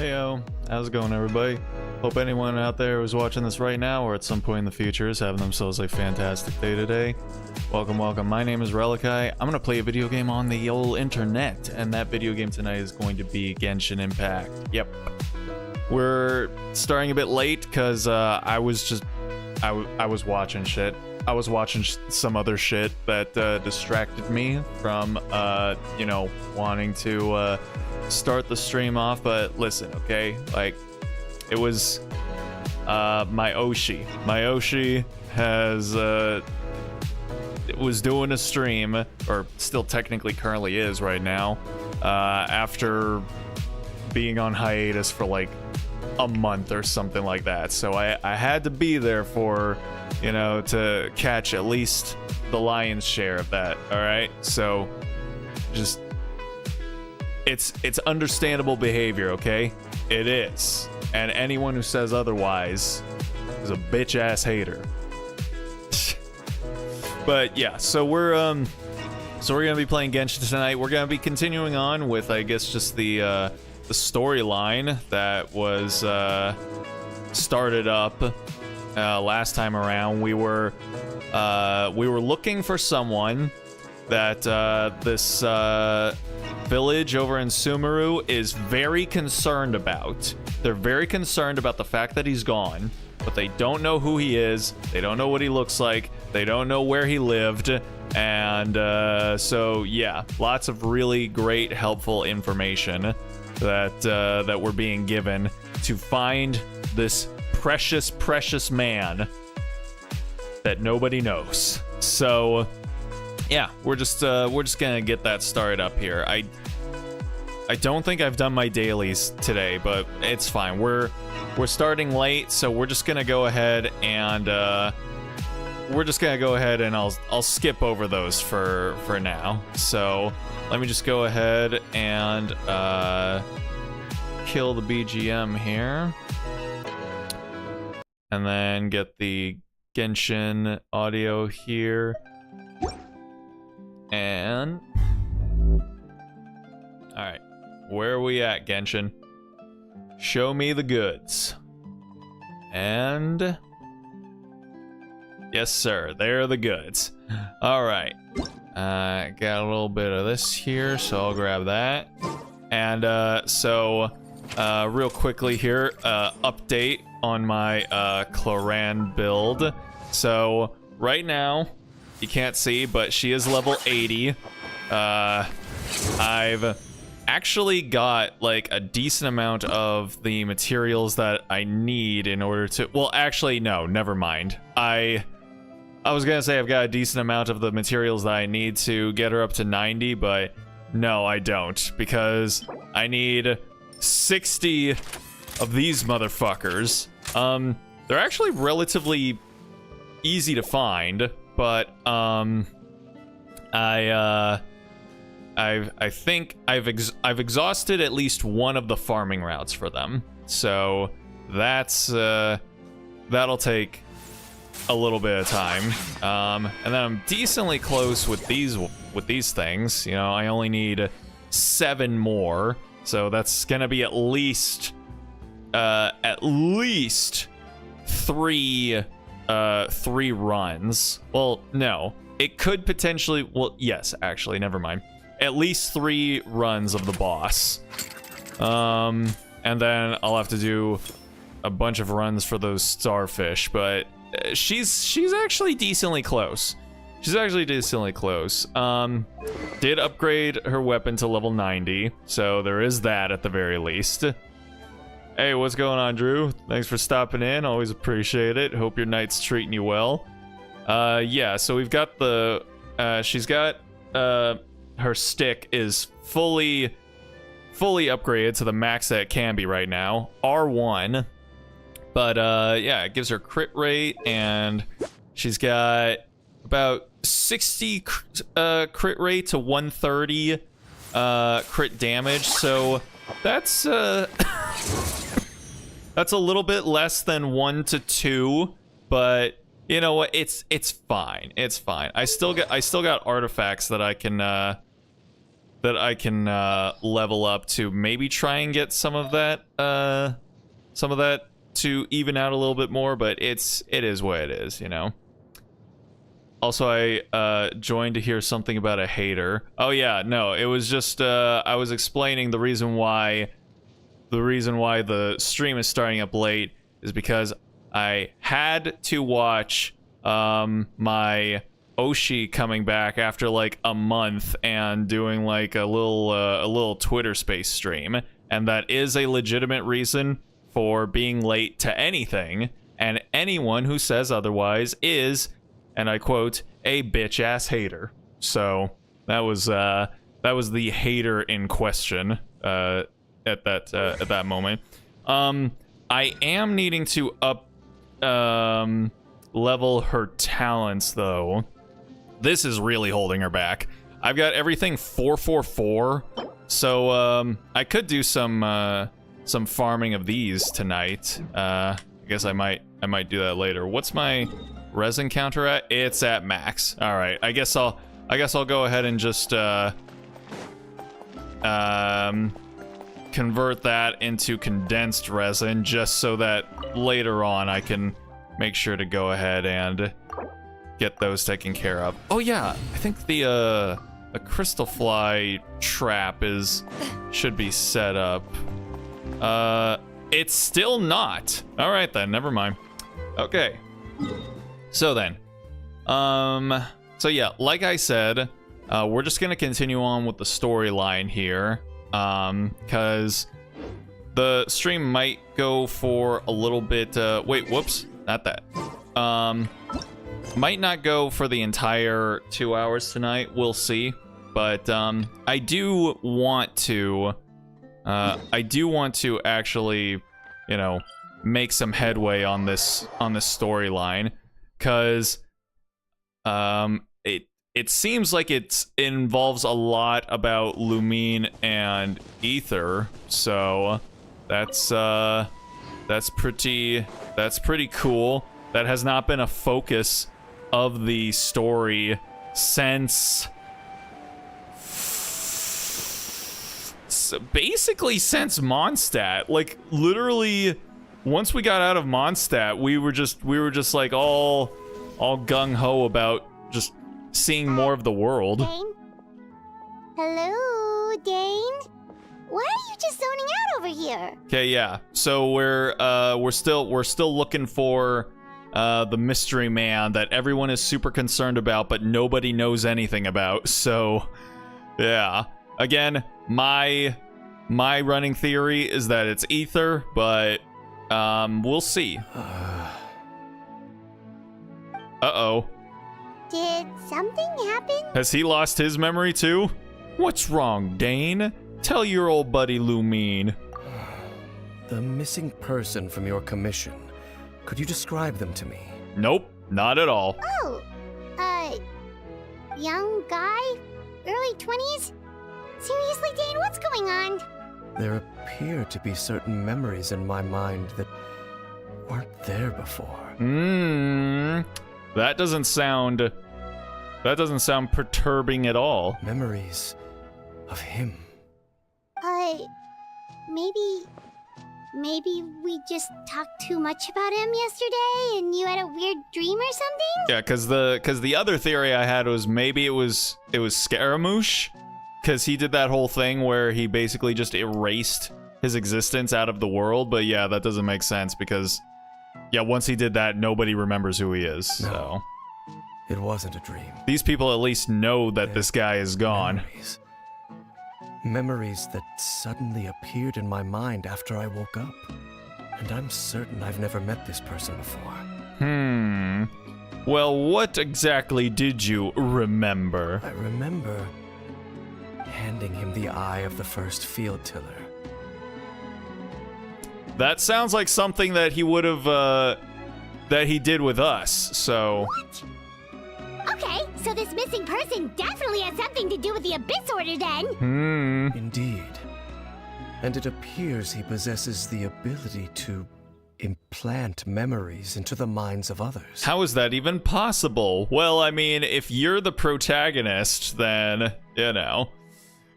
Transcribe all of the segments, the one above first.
Heyo, how's it going, everybody? Hope anyone out there who's watching this right now or at some point in the future is having themselves a fantastic day today. Welcome, welcome. My name is Relikai. I'm gonna play a video game on the old internet, and that video game tonight is going to be Genshin Impact. Yep. We're starting a bit late because I was watching shit. I was watching some other shit that distracted me from, you know, wanting to start the stream off. But listen, okay? Like, it was my Oshi. My Oshi has was doing a stream, or still technically currently is right now, after being on hiatus for like a month or something like that. So I had to be there for, you know, to catch at least the lion's share of that. All right, so just it's understandable behavior, okay? It is, and anyone who says otherwise is a bitch ass hater. But yeah, so we're gonna be playing Genshin tonight. We're gonna be continuing on with, I guess, just the storyline that was started up last time around. We were looking for someone that this village over in Sumeru is very concerned about. They're very concerned about the fact that he's gone, but they don't know who he is. They don't know what he looks like. They don't know where he lived. And so yeah, lots of really great, helpful information that we're being given to find this precious man that nobody knows. So yeah, we're just gonna get that started up here. I don't think I've done my dailies today, but it's fine. We're starting late, so we're just gonna go ahead and I'll skip over those for now. So let me just go ahead and kill the BGM here, and then get the Genshin audio here. And all right, where are we at, Genshin? Show me the goods. And yes, sir, there are the goods. All right, got a little bit of this here, so I'll grab that. And real quickly here, update on my Cloran build. So right now, you can't see, but she is level 80. I've actually got like a decent amount of the materials that I need in order to, well, actually, no, never mind. I was gonna say I've got a decent amount of the materials that I need to get her up to 90, but no, I don't, because I need 60 of these motherfuckers. They're actually relatively easy to find, but I think I've exhausted at least one of the farming routes for them, so that's that'll take a little bit of time. And then I'm decently close with these things. You know, I only need 7 more, so that's gonna be at least 3 runs. Well, no, it could potentially, well, yes, actually, never mind. At least 3 runs of the boss. And then I'll have to do a bunch of runs for those starfish, but she's actually decently close. She's actually decently close. Did upgrade her weapon to level 90, so there is that at the very least. Hey, what's going on, Drew? Thanks for stopping in. Always appreciate it. Hope your night's treating you well. Yeah, so we've got the she's got her stick is fully upgraded to the max that it can be right now, R1. But yeah, it gives her crit rate, and she's got about 60 crit rate to 130 crit damage. So that's that's a little bit less than 1 to 2, but you know what? It's fine. It's fine. I still got artifacts that I can level up to maybe try and get some of that to even out a little bit more, but it is what it is, you know. Also, I joined to hear something about a hater. Oh yeah, no, it was just I was explaining the reason why the stream is starting up late is because I had to watch my Oshi coming back after like a month and doing like a little Twitter space stream, and that is a legitimate reason for being late to anything, and anyone who says otherwise is, and I quote, a bitch-ass hater. So that was the hater in question at that moment. I am needing to up level her talents though. This is really holding her back. I've got everything 444, so I could do some farming of these tonight. I guess I might do that later. What's my resin counter at? It's at max. All right. I guess I'll go ahead and just convert that into condensed resin, just so that later on I can make sure to go ahead and get those taken care of. Oh yeah, I think the crystal fly trap should be set up. It's still not. All right then, never mind. Okay. So then, so yeah, like I said, we're just gonna continue on with the storyline here, because the stream might go for a little bit, wait, whoops, not that. Might not go for the entire 2 hours tonight, we'll see, but, I do want to actually, you know, make some headway on this storyline, because it seems like it involves a lot about Lumine and Ether, so that's pretty cool. That has not been a focus of the story since basically since Mondstadt. Like literally once we got out of Mondstadt, we were just like all gung-ho about just seeing more of the world. Dane? Hello, Dane? Why are you just zoning out over here? Okay, yeah. So we're still looking for the mystery man that everyone is super concerned about, but nobody knows anything about. So, yeah. Again, my running theory is that it's Ether, but we'll see. Uh-oh. Did something happen? Has he lost his memory too? What's wrong, Dane? Tell your old buddy Lumine. The missing person from your commission. Could you describe them to me? Nope, not at all. Oh, young guy? Early 20s? Seriously, Dane, what's going on? There appear to be certain memories in my mind that weren't there before. That doesn't sound perturbing at all. Memories of him. Maybe we just talked too much about him yesterday and you had a weird dream or something? Yeah, cause the other theory I had was maybe it was Scaramouche, cause he did that whole thing where he basically just erased his existence out of the world, but yeah, that doesn't make sense because yeah, once he did that, nobody remembers who he is. No, so it wasn't a dream. These people at least know that this guy is gone. Memories that suddenly appeared in my mind after I woke up. And I'm certain I've never met this person before. Well, what exactly did you remember? I remember handing him the eye of the first field tiller. That sounds like something that he would have, that he did with us, so... What? Okay, so this missing person definitely has something to do with the Abyss Order then! Indeed. And it appears he possesses the ability to implant memories into the minds of others. How is that even possible? Well, I mean, if you're the protagonist, then, you know.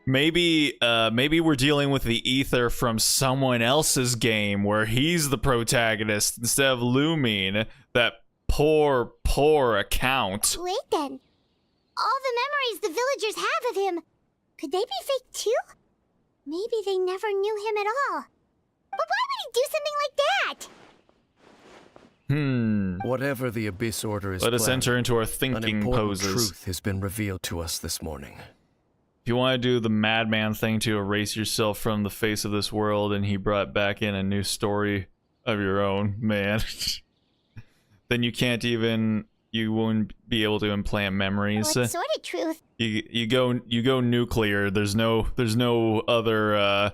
maybe we're dealing with the ether from someone else's game where he's the protagonist instead of Lumine. That poor account. Wait then. All the memories the villagers have of him, could they be fake too? Maybe they never knew him at all. But why would he do something like that? Whatever the Abyss Order is Let us planning, enter into our an thinking important poses. truth has been revealed to us this morning. If you want to do the madman thing to erase yourself from the face of this world, and he brought back in a new story of your own, man, then you won't be able to implant memories. What sort of truth? You go nuclear. There's no other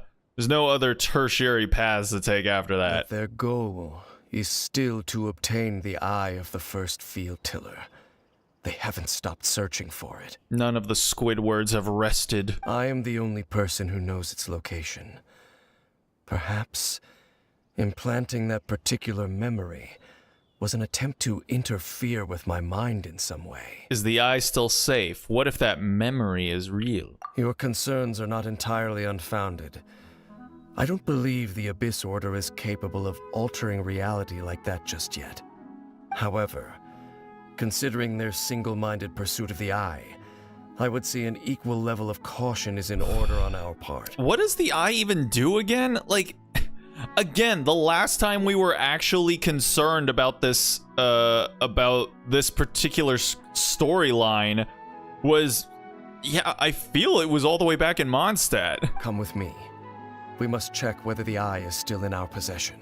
tertiary paths to take after that. But their goal is still to obtain the eye of the first field tiller. They haven't stopped searching for it. None of the Squidwards have rested. I am the only person who knows its location. Perhaps implanting that particular memory was an attempt to interfere with my mind in some way. Is the eye still safe? What if that memory is real? Your concerns are not entirely unfounded. I don't believe the Abyss Order is capable of altering reality like that just yet. However, considering their single-minded pursuit of the eye, I would say an equal level of caution is in order on our part. What does the eye even do again? Like, again, the last time we were actually concerned about this particular storyline was, yeah, I feel it was all the way back in Mondstadt. Come with me. We must check whether the eye is still in our possession.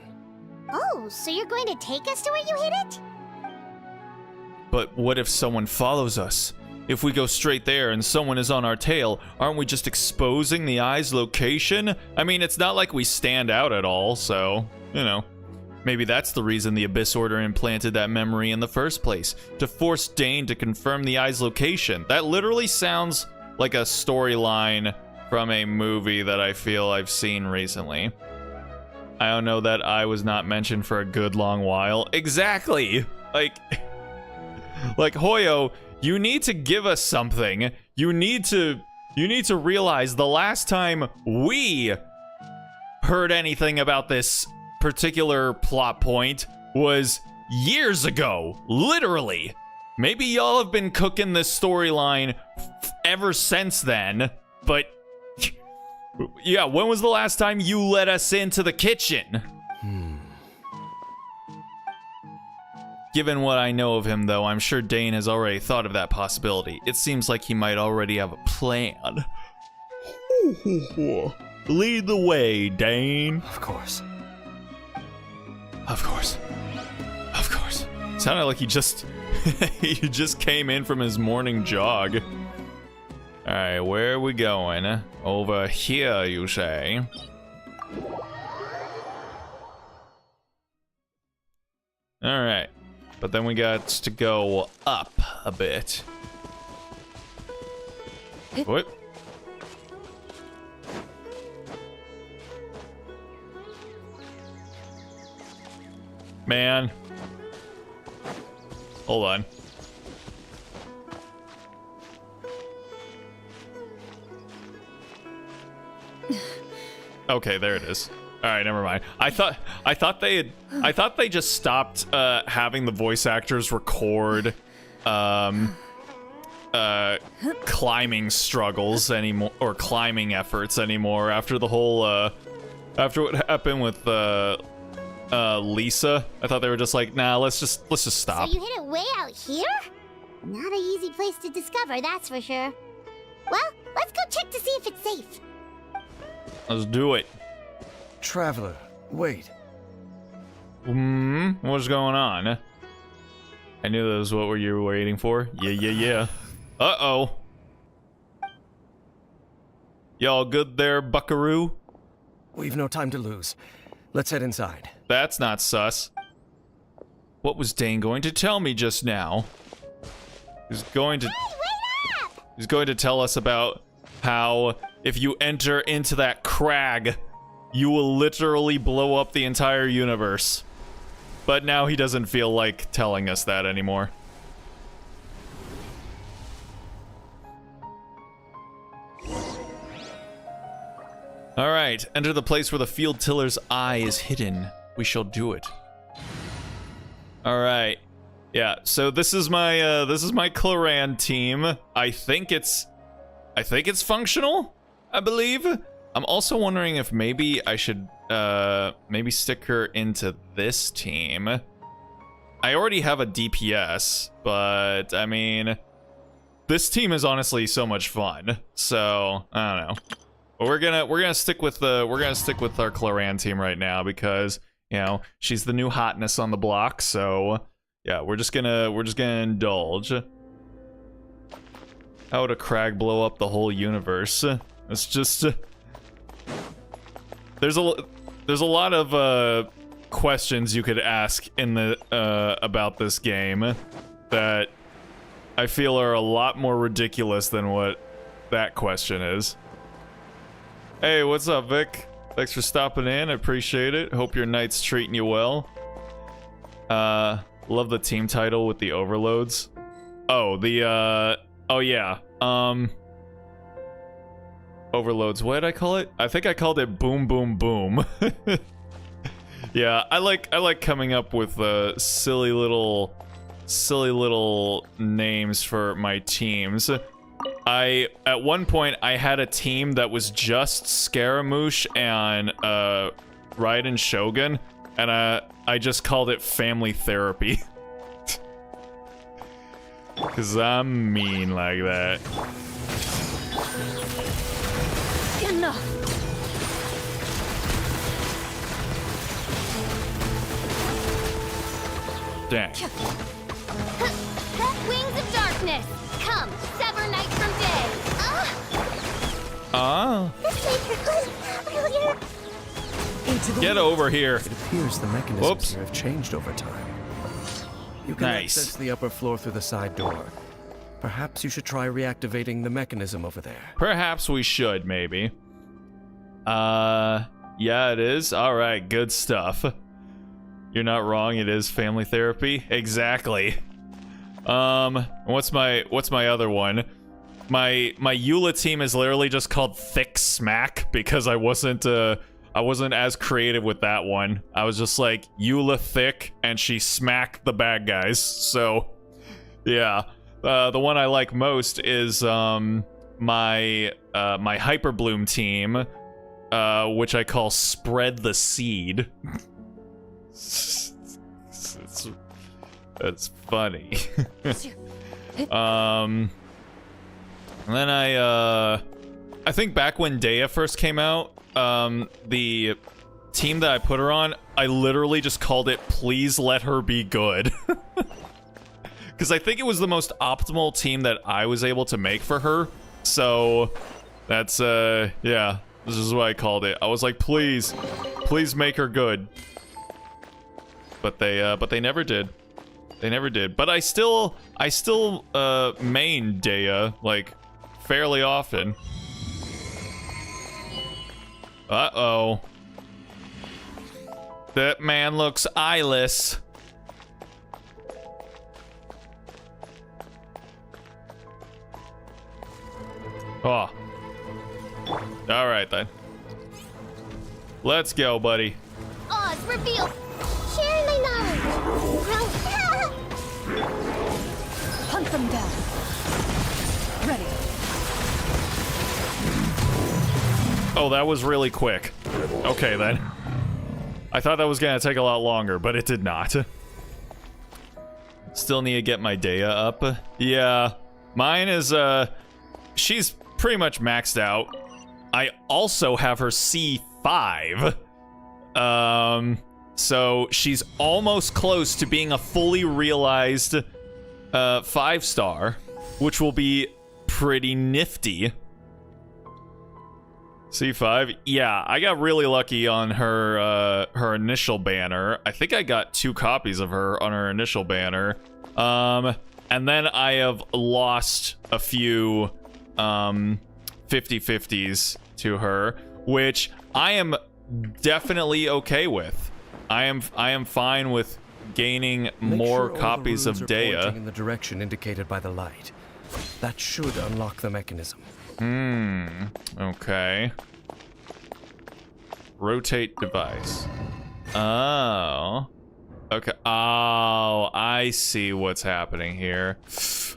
Oh, so you're going to take us to where you hid it? But what if someone follows us? If we go straight there and someone is on our tail, aren't we just exposing the eye's location? I mean, it's not like we stand out at all, so, you know. Maybe that's the reason the Abyss Order implanted that memory in the first place, to force Dane to confirm the eye's location. That literally sounds like a storyline from a movie that I feel I've seen recently. I don't know, that eye was not mentioned for a good long while. Exactly! Like Hoyo, you need to give us something. You need to realize the last time we heard anything about this particular plot point was years ago. Literally. Maybe y'all have been cooking this storyline ever since then, but yeah, when was the last time you let us into the kitchen? Given what I know of him, though, I'm sure Dane has already thought of that possibility. It seems like he might already have a plan. Lead the way, Dane. Of course. Of course. Of course. Sounded like he just he just came in from his morning jog. Alright, where are we going? Over here, you say? Alright. But then we got to go up a bit. What? Man. Hold on. Okay, there it is. All right, never mind. I thought they just stopped having the voice actors record climbing struggles anymore, or climbing efforts anymore, after the whole after what happened with Lisa. I thought they were just like, nah, let's just stop. So you hid it way out here? Not an easy place to discover, that's for sure. Well, let's go check to see if it's safe. Let's do it. Traveler, wait. What's going on? I knew that was what you were waiting for. Yeah. Uh-oh. Y'all good there, buckaroo? We've no time to lose. Let's head inside. That's not sus. What was Dane going to tell me just now? He's going to... Hey, wait up! He's going to tell us about how if you enter into that crag, you will literally blow up the entire universe. But now he doesn't feel like telling us that anymore. All right, enter the place where the field tiller's eye is hidden. We shall do it. All right. Yeah, so this is my Claran team. I think it's functional, I believe. I'm also wondering if maybe I should maybe stick her into this team. I already have a DPS, but I mean, this team is honestly so much fun. So I don't know. But we're gonna stick with our Claran team right now because, you know, she's the new hotness on the block. So yeah, we're just gonna indulge. How would a crag blow up the whole universe? It's just there's a lot of questions you could ask in the about this game that I feel are a lot more ridiculous than what that question is. Hey, what's up, Vic? Thanks for stopping in. I appreciate it. Hope your night's treating you well. Love the team title with the overloads. Oh, the oh yeah. Overloads. What did I call it? I think I called it Boom Boom Boom. Yeah, I like coming up with silly little names for my teams. At one point I had a team that was just Scaramouche and Raiden Shogun, and I just called it Family Therapy. Cause I'm mean like that. Enough. Dang. Wings of darkness, come, sever night from day. Get over here. It appears the mechanisms here have changed over time. You can access the upper floor through the side door. Perhaps you should try reactivating the mechanism over there. Perhaps we should, maybe. Yeah, it is. All right, good stuff. You're not wrong. It is family therapy. Exactly. What's my other one? My Eula team is literally just called Thick Smack because I wasn't as creative with that one. I was just like Eula Thick and she smacked the bad guys. So, yeah. The one I like most is my Hyper Bloom team, which I call Spread the Seed. That's funny. And then I think back when Dea first came out, the team that I put her on, I literally just called it Please Let Her Be Good. Because I think it was the most optimal team that I was able to make for her. So that's yeah, this is what I called it. I was like, please make her good. But they never did. They never did. But I still main Dea like fairly often. Uh-oh. That man looks eyeless. Oh. Alright then. Let's go, buddy. Oz, reveal! Sharing my knowledge! Hunt them down. Ready. Oh, that was really quick. Okay then. I thought that was gonna take a lot longer, but it did not. Still need to get my Dea up. Yeah. Mine is, she's pretty much maxed out. I also have her C5. So she's almost close to being a fully realized 5-star, which will be pretty nifty. C5, yeah, I got really lucky on her her initial banner. I think I got 2 copies of her on her initial banner. And then I have lost a few 50/50s to her, which I am definitely okay with. I am fine with gaining more copies of Dea. Pointing in the direction indicated by the light. That should unlock the mechanism. Okay. Rotate device. Oh. Okay. Oh, I see what's happening here.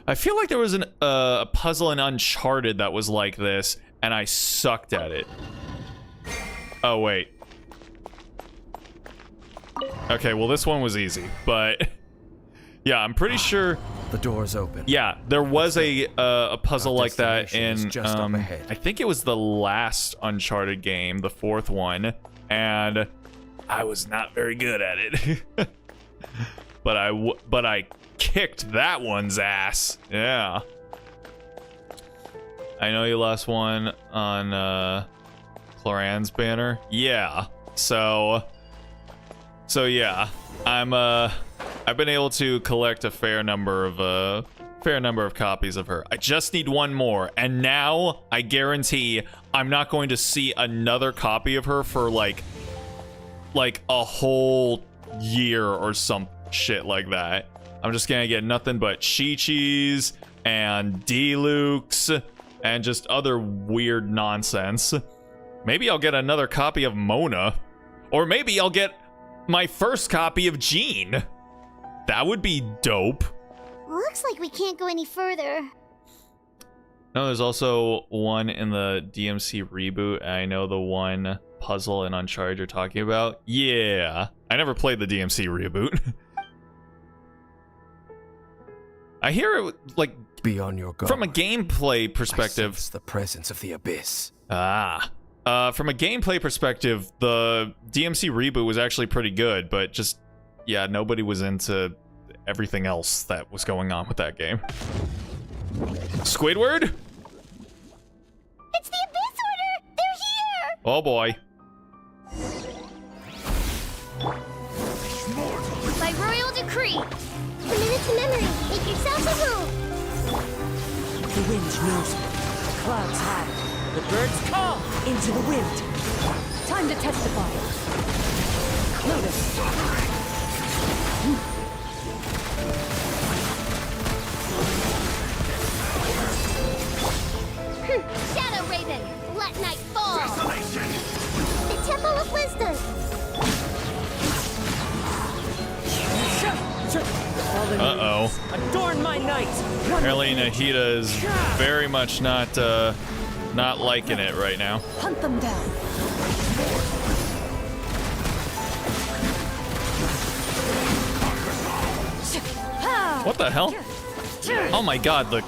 I feel like there was a puzzle in Uncharted that was like this, and I sucked at it. Oh, wait. Okay, well, this one was easy, but... Yeah, I'm pretty sure... The door's open. Yeah, there was a puzzle like that in... just up ahead. I think it was the last Uncharted game, the 4th one, and I was not very good at it. But I kicked that one's ass. Yeah. I know you lost one on Cloran's banner. Yeah. So yeah, I've been able to collect a fair number of copies of her. I just need one more, and now I guarantee I'm not going to see another copy of her for like a whole year or some shit like that. I'm just gonna get nothing but Chi-Chis and D-Lukes and just other weird nonsense. Maybe I'll get another copy of Mona, or maybe I'll get my first copy of Jean. That would be dope. Looks like we can't go any further. No, there's also one in the DMC reboot. I know the one puzzle in Uncharted you're talking about. Yeah. I never played the DMC reboot. I hear it, like, be on your guard. From a gameplay perspective. I sense the presence of the abyss. From a gameplay perspective, the DMC reboot was actually pretty good, but just, yeah, nobody was into everything else that was going on with that game. Squidward? It's the Abyss Order! They're here! Oh boy. By royal decree, commit it to memory. Make yourself a rule. The wind knows me. The clouds hide. The birds call into the wind. Time to testify. Clueless. Shadow Raven, let night fall. The Temple of Wisdom. Uh-oh. Adorn my night. Apparently Nahida is very much not liking it right now. Hunt them down. What the hell? Oh my god, the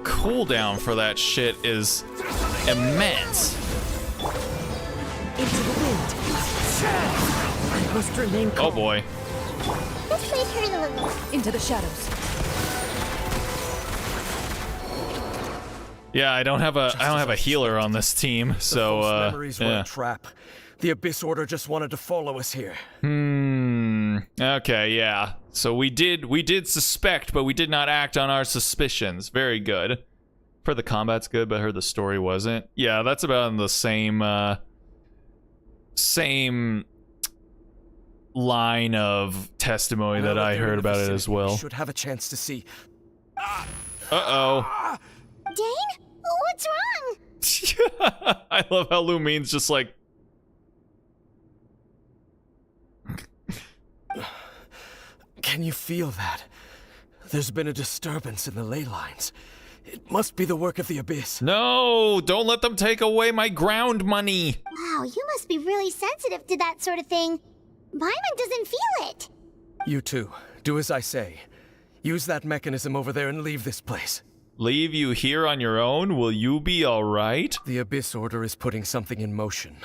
cooldown for that shit is immense. Into the wind. I must remain calm. Oh boy. Let's leave her alone. Into the shadows. Yeah, I don't have a healer on this team, so memories were a trap. The Abyss Order just wanted to follow us here. Okay, yeah. So we did suspect, but we did not act on our suspicions. Very good. For the combat's good, but I heard the story wasn't. Yeah, that's about in the same line of testimony that I heard about it as well. Should have a chance to see. Uh-oh. Dane? What's wrong? I love how Lumine's just like... Can you feel that? There's been a disturbance in the ley lines. It must be the work of the Abyss. No! Don't let them take away my ground money! Wow, you must be really sensitive to that sort of thing. Paimon doesn't feel it. You too. Do as I say. Use that mechanism over there and leave this place. Leave you here on your own? Will you be alright? The Abyss Order is putting something in motion.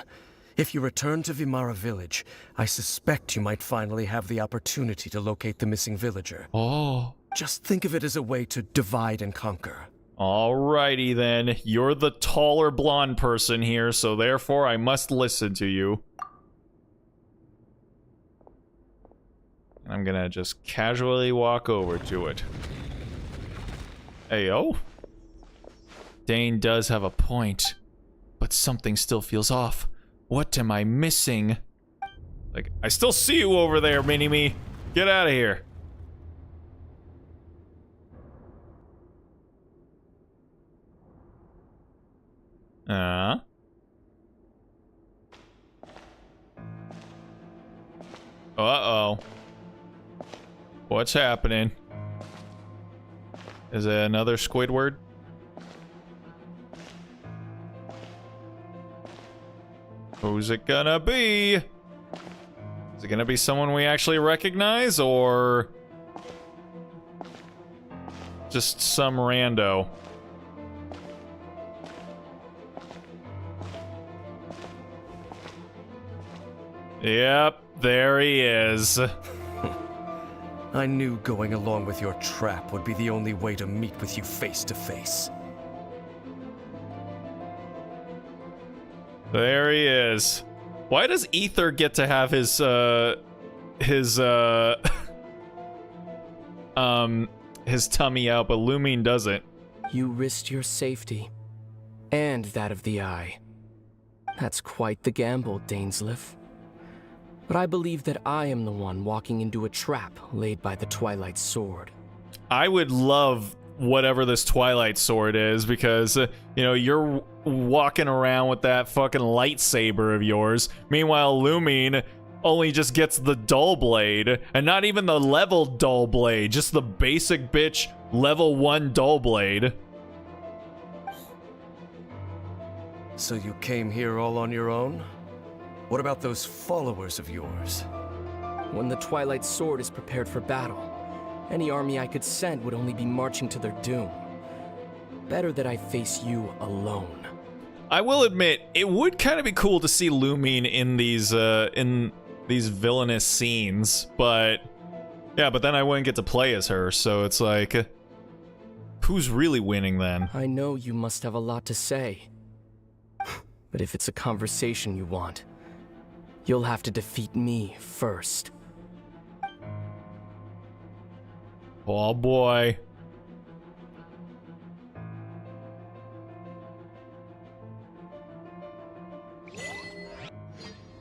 If you return to Vimara Village, I suspect you might finally have the opportunity to locate the missing villager. Oh. Just think of it as a way to divide and conquer. Alrighty then. You're the taller blonde person here, so therefore I must listen to you. I'm gonna just casually walk over to it. Ayo. Dane does have a point, but something still feels off. What am I missing? Like, I still see you over there, Mini-Me. Get out of here. Uh-oh. What's happening? Is it another Squidward? Who's it gonna be? Is it gonna be someone we actually recognize, or just some rando? Yep, there he is. I knew going along with your trap would be the only way to meet with you face to face. There he is. Why does Ether get to have his his tummy out, but Lumine doesn't? You risked your safety, and that of the Eye. That's quite the gamble, Dainsleif. But I believe that I am the one walking into a trap laid by the Twilight Sword. I would love whatever this Twilight Sword is, because, you know, you're walking around with that fucking lightsaber of yours. Meanwhile, Lumine only just gets the dull blade, and not even the level dull blade, just the basic bitch level 1 dull blade. So you came here all on your own? What about those followers of yours? When the Twilight Sword is prepared for battle, any army I could send would only be marching to their doom. Better that I face you alone. I will admit, it would kind of be cool to see Lumine in these villainous scenes, but yeah, but then I wouldn't get to play as her, so it's like, who's really winning then? I know you must have a lot to say. But if it's a conversation you want, you'll have to defeat me first. Oh boy.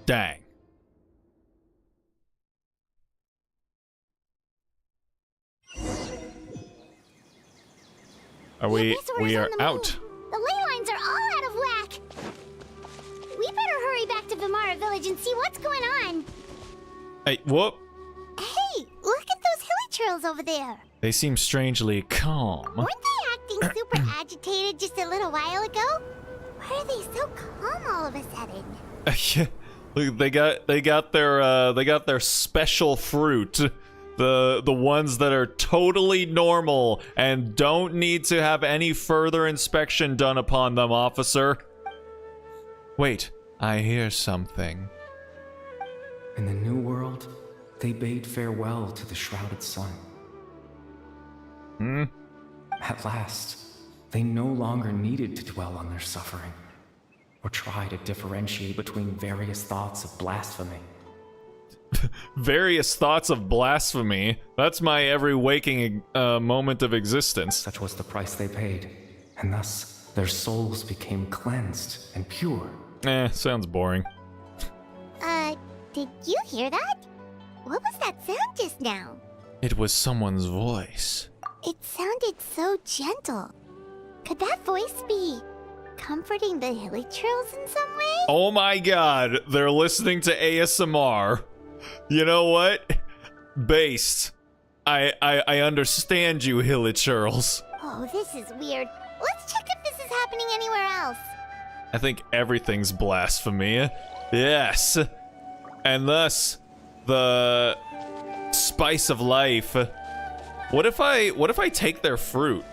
Dang. We are out. The ley lines are all out of whack. We better hurry back to Vimara Village and see what's going on. Hey, whoop. Hey, look at those hilly trails over there. They seem strangely calm. Weren't they acting super agitated just a little while ago? Why are they so calm all of a sudden? Look, they got their special fruit. The ones that are totally normal and don't need to have any further inspection done upon them, officer. Wait, I hear something. In the New World, they bade farewell to the shrouded sun. At last, they no longer needed to dwell on their suffering, or try to differentiate between various thoughts of blasphemy. Various thoughts of blasphemy? That's my every waking moment of existence. Such was the price they paid, and thus their souls became cleansed and pure. Sounds boring. Did you hear that? What was that sound just now? It was someone's voice. It sounded so gentle. Could that voice be comforting the hilly trails in some way? Oh my god, they're listening to ASMR. You know what? Based. I understand you, hilly churls. Oh, this is weird. Let's check if this is happening anywhere else. I think everything's blasphemy. Yes. And thus, the spice of life. What if I take their fruit?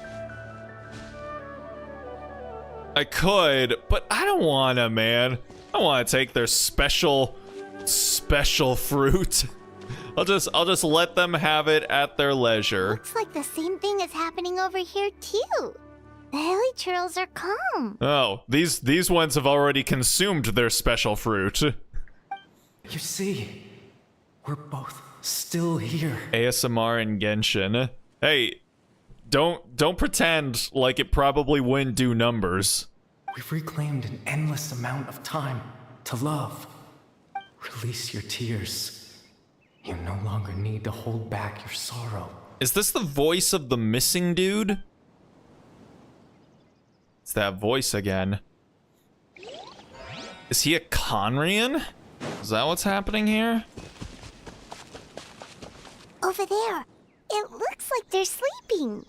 I could, but I don't wanna, man. I don't wanna take their special fruit. I'll just let them have it at their leisure. Looks like the same thing is happening over here too. The hilly churls are calm. Oh, these ones have already consumed their special fruit. You see, we're both still here. ASMR and Genshin. Hey, don't pretend like it probably wouldn't do numbers. We've reclaimed an endless amount of time to love. Release your tears. You no longer need to hold back your sorrow. Is this the voice of the missing dude? It's that voice again. Is he a Conrian? Is that what's happening here? Over there. It looks like they're sleeping.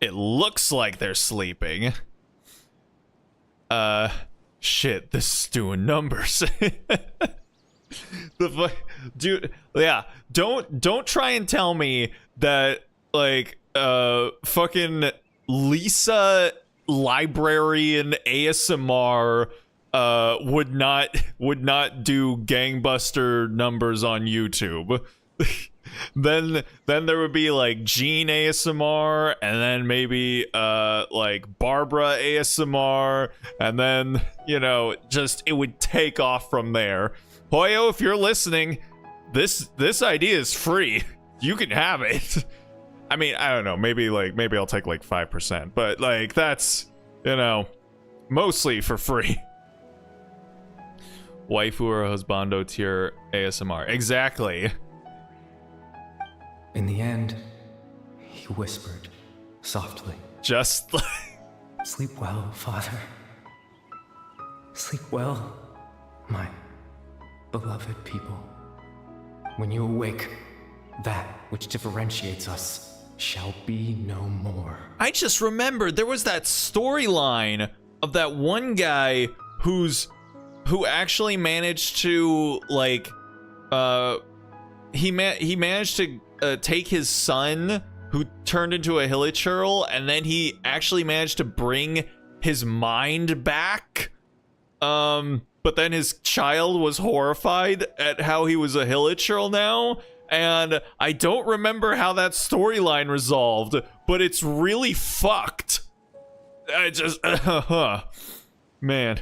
It looks like they're sleeping. Shit, this is doing numbers. Dude, yeah, don't try and tell me that, like, fucking Lisa librarian ASMR would not do gangbuster numbers on YouTube. then there would be like Jean ASMR, and then maybe like Barbara ASMR, and then, you know, just it would take off from there. Hoyo, if you're listening, this idea is free. You can have it. I mean, I don't know, maybe I'll take like 5%, but like that's, you know, mostly for free. Waifu or husbando tier ASMR. Exactly. In the end, he whispered, softly. Just like... Sleep well, father. Sleep well, my beloved people. When you awake, that which differentiates us shall be no more. I just remembered there was that storyline of that one guy who actually managed to, like, he managed to take his son, who turned into a hilichurl, and then he actually managed to bring his mind back. But then his child was horrified at how he was a hilichurl now, and I don't remember how that storyline resolved, but it's really fucked. I just, man.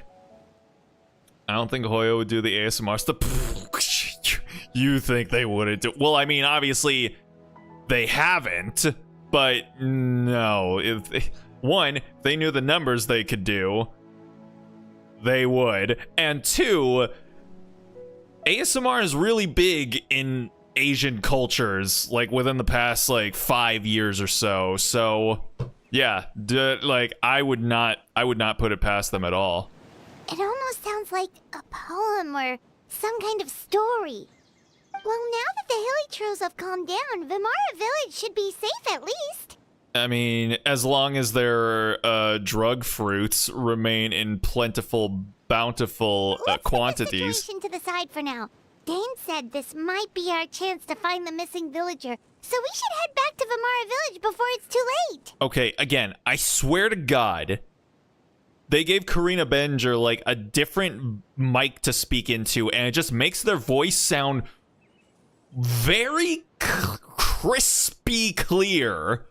I don't think Hoyo would do the ASMR stuff. You think they wouldn't do? Well, I mean, obviously they haven't, but no. If they knew the numbers they could do, they would. And two, ASMR is really big in Asian cultures, like within the past like 5 years or so. So yeah, like I would not put it past them at all. It almost sounds like a poem or some kind of story. Well, now that the hilichurls have calmed down, Vimara Village should be safe at least. I mean, as long as their drug fruits remain in plentiful, bountiful quantities. Let's put the situation to the side for now. Dane said this might be our chance to find the missing villager, so we should head back to Vimara Village before it's too late. Okay, again, I swear to God, they gave Karina Benger like a different mic to speak into, and it just makes their voice sound very crispy clear.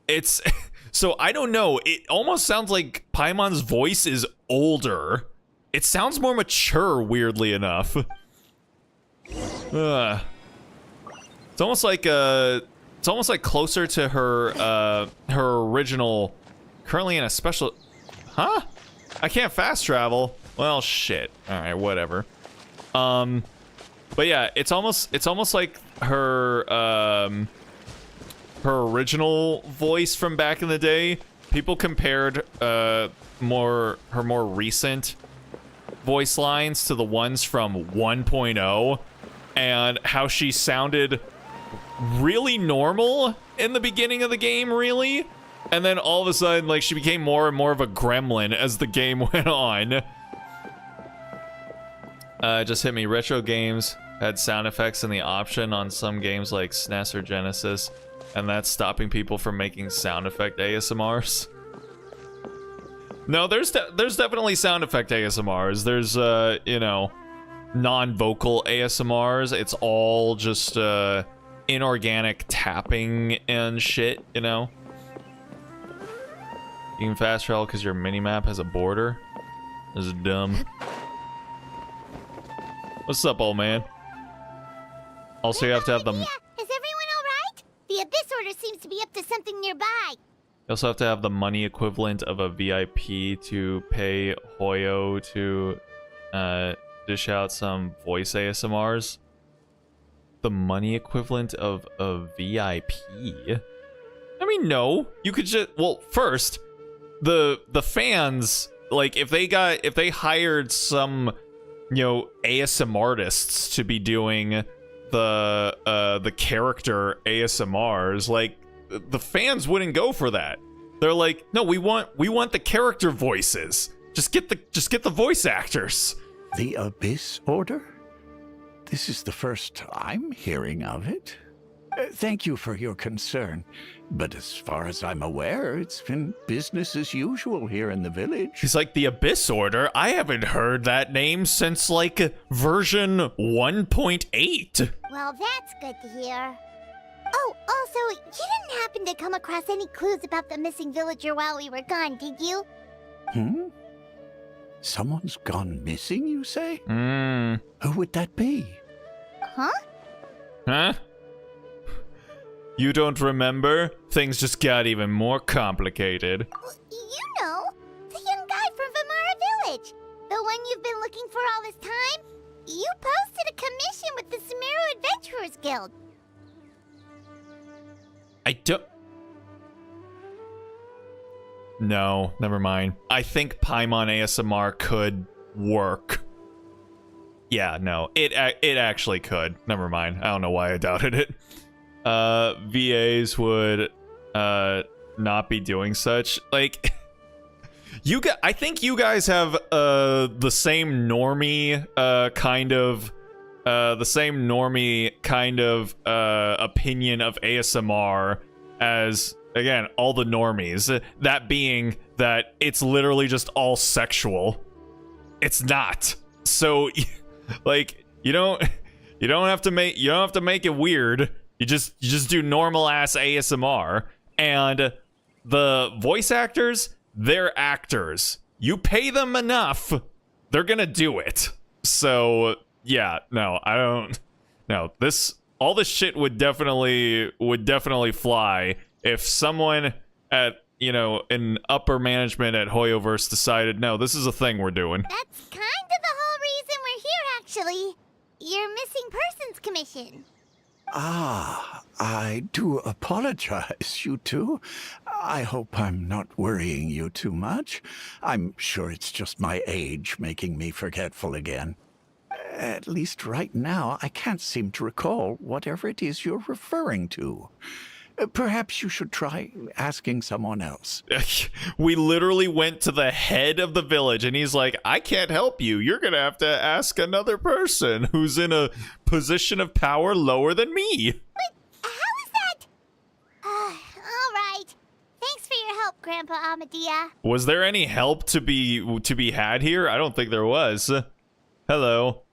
It's so I don't know. It almost sounds like Paimon's voice is older. It sounds more mature, weirdly enough. It's almost like closer to her original. Currently in a special. Huh? I can't fast travel. Well, shit. All right, whatever. But yeah, it's almost like her her original voice from back in the day. People compared her more recent voice lines to the ones from 1.0 and how she sounded really normal in the beginning of the game, really. And then all of a sudden, like, she became more and more of a gremlin as the game went on. Just hit me. Retro games had sound effects in the option on some games like SNES or Genesis, and that's stopping people from making sound effect ASMRs. No, there's definitely sound effect ASMRs. There's, you know, non-vocal ASMRs. It's all just, inorganic tapping and shit, you know? You can fast travel because your minimap has a border. This is dumb. What's up, old man? Also, you have to have the... Is everyone alright? The Abyss Order seems to be up to something nearby. You also have to have the money equivalent of a VIP to pay Hoyo to dish out some voice ASMRs. The money equivalent of a VIP? I mean, no. You could just... Well, first, the fans, like, if they hired some, you know, ASM artists to be doing the character ASMRs. Like, the fans wouldn't go for that. They're like, no, we want the character voices. Just get the voice actors. The Abyss Order? This is the first I'm hearing of it. Thank you for your concern, but as far as I'm aware, it's been business as usual here in the village. He's like, the Abyss Order? I haven't heard that name since, like, version 1.8. Well, that's good to hear. Oh, also, you didn't happen to come across any clues about the missing villager while we were gone, did you? Someone's gone missing, you say? Who would that be? Huh? You don't remember? Things just got even more complicated. Well, you know, the young guy from Vamara Village. The one you've been looking for all this time. You posted a commission with the Sumeru Adventurers Guild. I don't... No, never mind. I think Paimon ASMR could work. Yeah, no, it actually could. Never mind. I don't know why I doubted it. VAs would not be doing such. Like, I think you guys have the same normie kind of opinion of ASMR as, again, all the normies. That being that it's literally just all sexual. It's not. So, like, you don't have to make it weird. You just do normal ass ASMR, and the voice actors, they're actors. You pay them enough, they're gonna do it. So yeah, no, I don't. No, all this shit would definitely fly if someone at, you know, in upper management at Hoyoverse decided, no, this is a thing we're doing. That's kind of the whole reason we're here, actually. Your missing persons commission. Ah, I do apologize, you two. I hope I'm not worrying you too much. I'm sure it's just my age making me forgetful again. At least right now, I can't seem to recall whatever it is you're referring to. Perhaps you should try asking someone else. We literally went to the head of the village, and he's like, I can't help you. You're going to have to ask another person who's in a position of power lower than me. But how is that? All right. Thanks for your help, Grandpa Amadea. Was there any help to be had here? I don't think there was. Hello.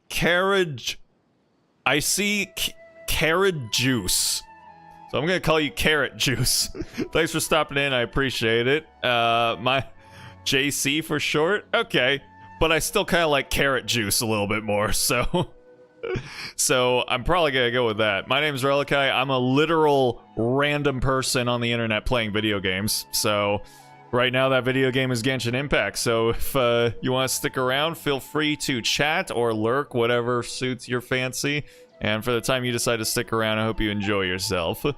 Carriage. I see Carrot Juice. So I'm gonna call you Carrot Juice. Thanks for stopping in, I appreciate it. My JC for short? Okay. But I still kind of like Carrot Juice a little bit more, so... So I'm probably gonna go with that. My name's Relikai. I'm a literal random person on the internet playing video games. So right now that video game is Genshin Impact. So if you want to stick around, feel free to chat or lurk, whatever suits your fancy. And for the time you decide to stick around, I hope you enjoy yourself. With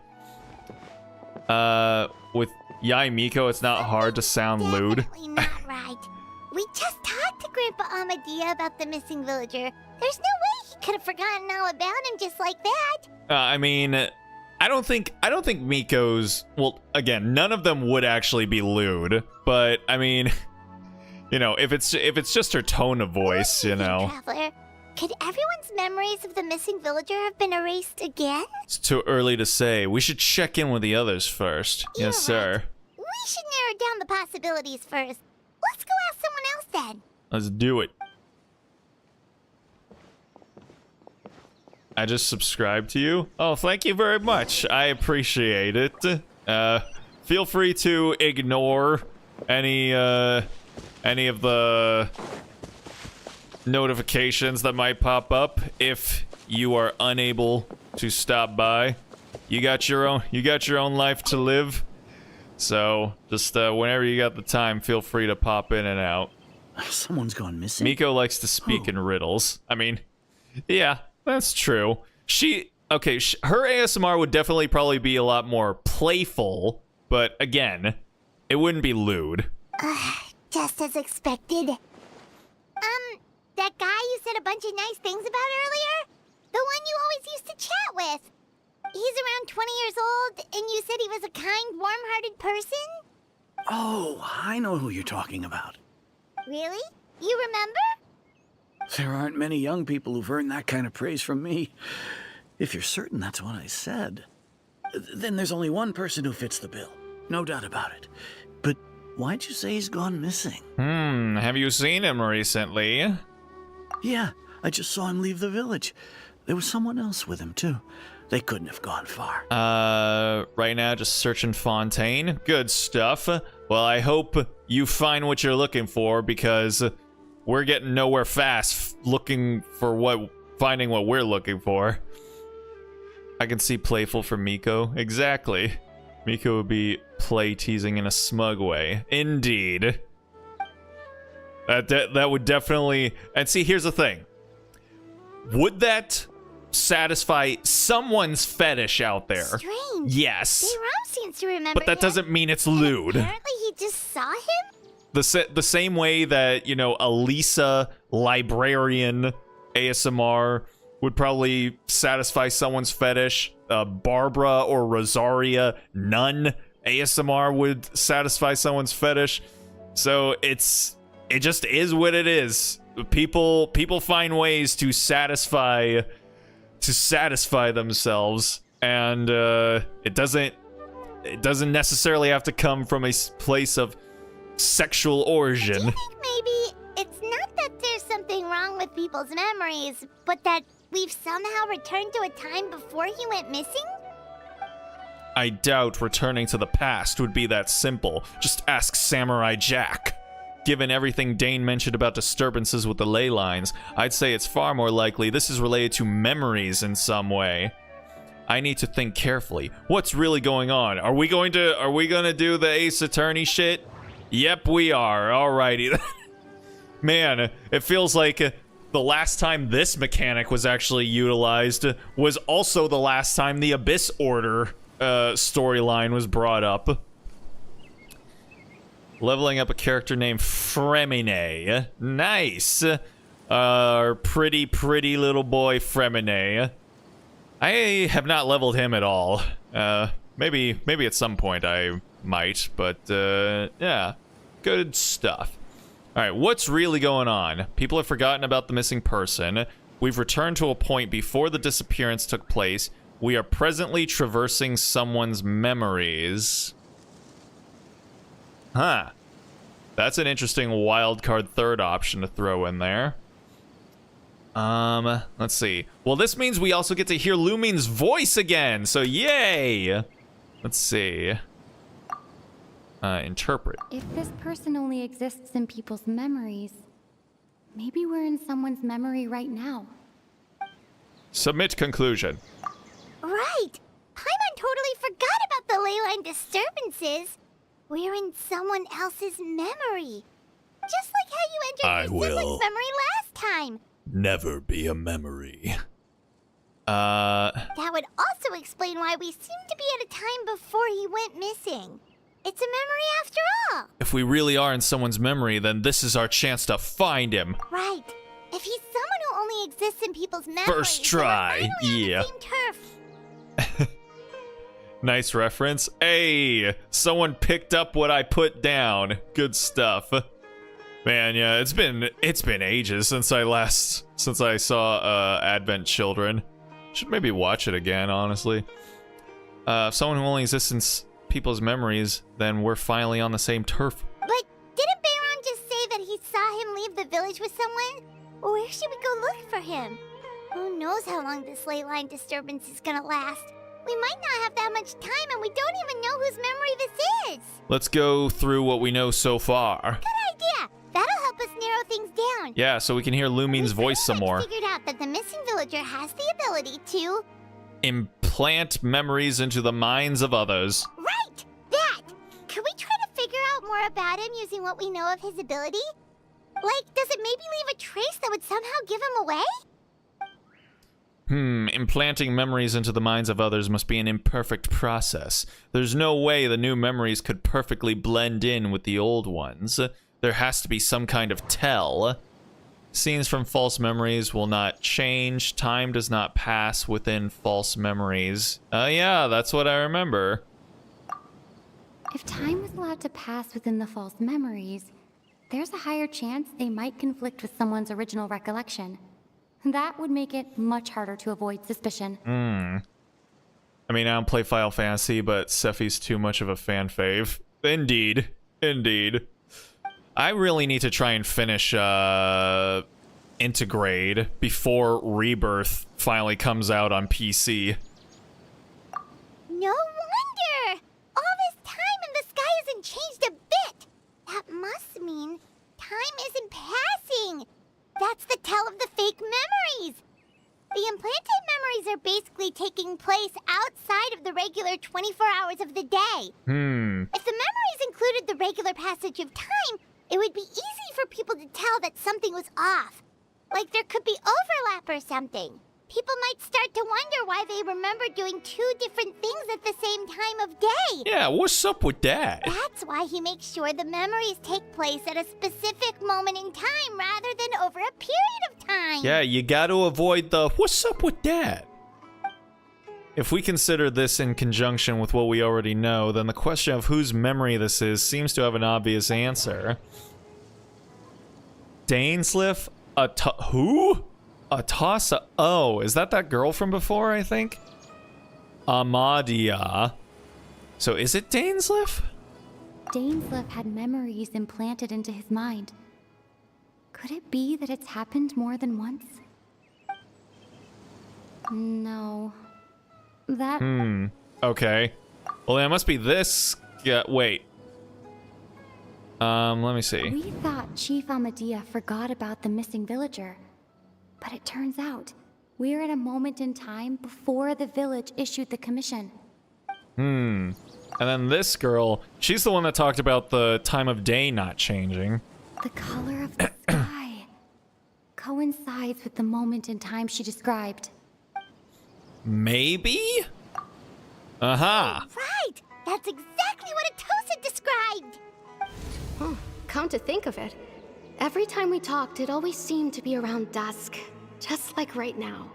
Yai Miko, it's not hard to sound lewd. Definitely not right. We just talked to Grandpa Amadea about the missing villager. There's no way he could have forgotten all about him just like that. I mean, I don't think Miko's... Well, again, none of them would actually be lewd. But, I mean, you know, if it's just her tone of voice, you know... Traveler, could everyone's memories of the missing villager have been erased again? It's too early to say. We should check in with the others first. You're Yes, sir. right. We should narrow down the possibilities first. Let's go ask someone else then. Let's do it. I just subscribed to you. Oh, thank you very much. I appreciate it. Feel free to ignore any of the notifications that might pop up if you are unable to stop by. You got your own life to live. So, just whenever you got the time, feel free to pop in and out. Someone's gone missing. Miko likes to speak in riddles. I mean, yeah, that's true. Her ASMR would definitely probably be a lot more playful, but again, it wouldn't be lewd. Just as expected. That guy you said a bunch of nice things about earlier? The one you always used to chat with. He's around 20 years old, and you said he was a kind, warm-hearted person? Oh, I know who you're talking about. Really? You remember? There aren't many young people who've earned that kind of praise from me. If you're certain that's what I said, then there's only one person who fits the bill. No doubt about it. But why'd you say he's gone missing? Have you seen him recently? Yeah, I just saw him leave the village. There was someone else with him, too. They couldn't have gone far. Right now just searching Fontaine. Good stuff. Well, I hope you find what you're looking for, because we're getting nowhere fast finding what we're looking for. I can see playful for Miko. Exactly. Miko would be play teasing in a smug way. Indeed. That would definitely... And see, here's the thing. Would that satisfy someone's fetish out there? Strange. Yes. Bayram seems to remember But that him. doesn't mean it's lewd. Apparently he just saw him? The same way that, you know, Elisa, librarian, ASMR would probably satisfy someone's fetish. Barbara or Rosaria, nun, ASMR would satisfy someone's fetish. So it just is what it is. People find ways to satisfy themselves, and it doesn't necessarily have to come from a place of sexual origin. Do you think maybe it's not that there's something wrong with people's memories, but that we've somehow returned to a time before he went missing? I doubt returning to the past would be that simple. Just ask Samurai Jack. Given everything Dane mentioned about disturbances with the ley lines, I'd say it's far more likely this is related to memories in some way. I need to think carefully. What's really going on? Are we gonna do the Ace Attorney shit? Yep, we are. Alrighty. Man, it feels like the last time this mechanic was actually utilized was also the last time the Abyss Order storyline was brought up. Leveling up a character named Fremine. Nice. Our pretty little boy Fremine. I have not leveled him at all. Maybe at some point I might, but yeah. Good stuff. Alright, what's really going on? People have forgotten about the missing person. We've returned to a point before the disappearance took place. We are presently traversing someone's memories. Huh. That's an interesting wildcard third option to throw in there. Let's see. Well, this means we also get to hear Lumine's voice again, so yay! Let's see. Interpret. If this person only exists in people's memories, maybe we're in someone's memory right now. Submit conclusion. Right! Paimon totally forgot about the leyline disturbances. We're in someone else's memory. Just like how you entered your sibling's memory last time. Never be a memory. That would also explain why we seem to be at a time before he went missing. It's a memory after all. If we really are in someone's memory, then this is our chance to find him. Right. If he's someone who only exists in people's memories, First try, then we're finally yeah. on the same turf. Nice reference. Hey, someone picked up what I put down. Good stuff. Man, yeah, it's been ages since I saw Advent Children. Should maybe watch it again, honestly. Someone who only exists in people's memories, then we're finally on the same turf. But didn't Bayron just say that he saw him leave the village with someone? Where should we go look for him? Who knows how long this ley line disturbance is gonna last? We might not have that much time, and we don't even know whose memory this is. Let's go through what we know so far. Good idea. That'll help us narrow things down. Yeah, so we can hear Lumine's voice some more. We figured out that the missing villager has the ability to implant memories into the minds of others. Right! That! Could we try to figure out more about him using what we know of his ability? Like, does it maybe leave a trace that would somehow give him away? Implanting memories into the minds of others must be an imperfect process. There's no way the new memories could perfectly blend in with the old ones. There has to be some kind of tell. Scenes from false memories will not change. Time does not pass within false memories. Yeah, that's what I remember. If time was allowed to pass within the false memories, there's a higher chance they might conflict with someone's original recollection. That would make it much harder to avoid suspicion. I mean, I don't play Final Fantasy, but Sephi's too much of a fan fave. Indeed. Indeed. I really need to try and finish, Integrate before Rebirth finally comes out on PC. No wonder! All this time and the sky hasn't changed a bit! That must mean time isn't passing! That's the tell of the fake memories! The implanted memories are basically taking place outside of the regular 24 hours of the day. If the memories included the regular passage of time, it would be easy for people to tell that something was off. Like there could be overlap or something. People might start to wonder why they remember doing two different things at the same time of day. Yeah, what's up with that? That's why he makes sure the memories take place at a specific moment in time rather than over a period of time. Yeah, you gotta avoid the what's up with that? If we consider this in conjunction with what we already know, then the question of whose memory this is seems to have an obvious answer. Dainsleif? Who? Atasa. Oh, is that girl from before, I think? Amadia. So is it Dainsleif? Dainsleif had memories implanted into his mind. Could it be that it's happened more than once? No. That... Okay. Well, that must be this... Yeah, wait. Let me see. We thought Chief Amadia forgot about the missing villager. But it turns out, we're at a moment in time before the village issued the commission. And then this girl, she's the one that talked about the time of day not changing. The color of the sky coincides with the moment in time she described. Maybe? Aha! Right! That's exactly what Atosa described! Come to think of it, every time we talked, it always seemed to be around dusk, just like right now.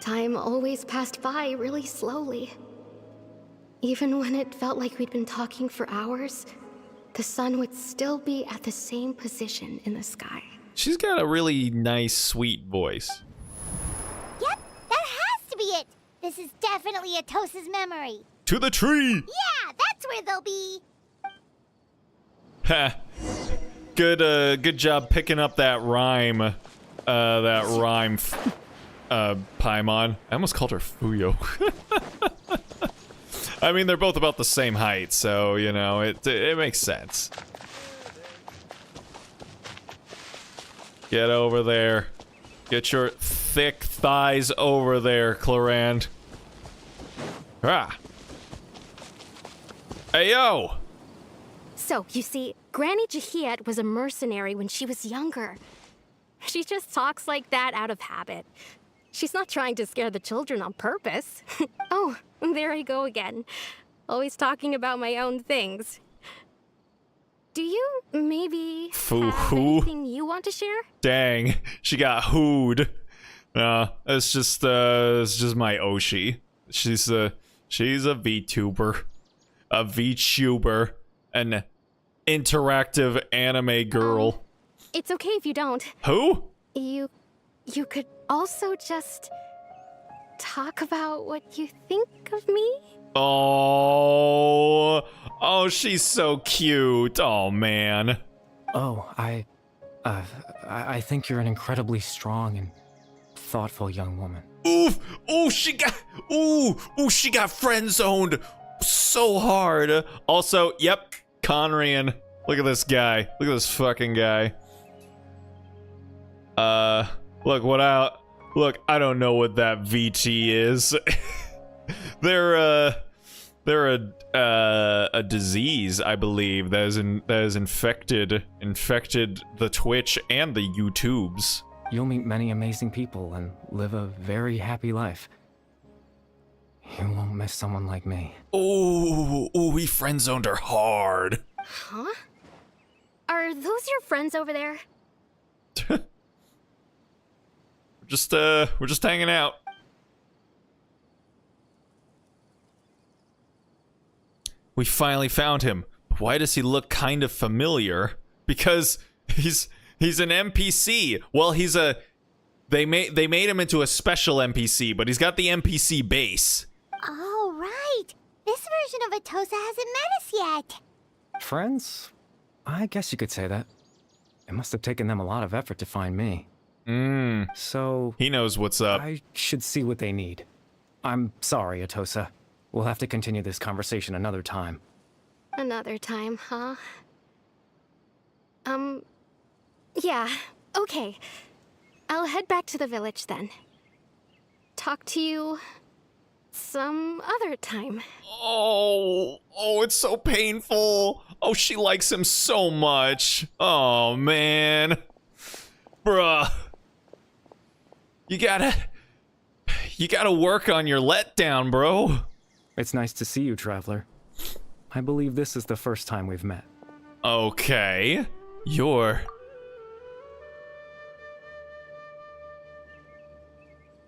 Time always passed by really slowly. Even when it felt like we'd been talking for hours, the sun would still be at the same position in the sky. She's got a really nice, sweet voice. Yep, that has to be it! This is definitely Atosa's memory. To the tree! Yeah, that's where they'll be! Ha. Good job picking up that rhyme. Paimon. I almost called her Fuyo. I mean, they're both about the same height, so, you know, it makes sense. Get over there. Get your thick thighs over there, Clarand. Ah. Hey, yo! So, you see, Granny Jahiet was a mercenary when she was younger. She just talks like that out of habit. She's not trying to scare the children on purpose. Oh, there I go again. Always talking about my own things. Do you maybe have anything you want to share? Dang, she got hooed. It's just my Oshi. She's a VTuber. A VTuber. An interactive anime girl. It's okay if you don't. Who? You could also just talk about what you think of me? Oh, she's so cute. Oh, man. Oh, I think you're an incredibly strong and thoughtful young woman. Oof! She got friend zoned so hard. Also, yep, Conrian. Look at this guy. Look at this fucking guy. Look, I don't know what that VT is. They're a disease, I believe, that is infected the Twitch and the YouTubes. You'll meet many amazing people and live a very happy life. You won't miss someone like me. We friend zoned her hard. Huh? Are those your friends over there? we're just hanging out. We finally found him. Why does he look kind of familiar? Because he's an NPC. Well, they made him into a special NPC, but he's got the NPC base. Oh, right. This version of Atosa hasn't met us yet. Friends? I guess you could say that. It must have taken them a lot of effort to find me. So... He knows what's up. I should see what they need. I'm sorry, Atosa. We'll have to continue this conversation another time. Another time, huh? Yeah, okay. I'll head back to the village then. Talk to you some other time. Oh, it's so painful. Oh, she likes him so much. Oh, man. Bruh. You gotta work on your letdown, bro. It's nice to see you, Traveler. I believe this is the first time we've met. Okay. You're...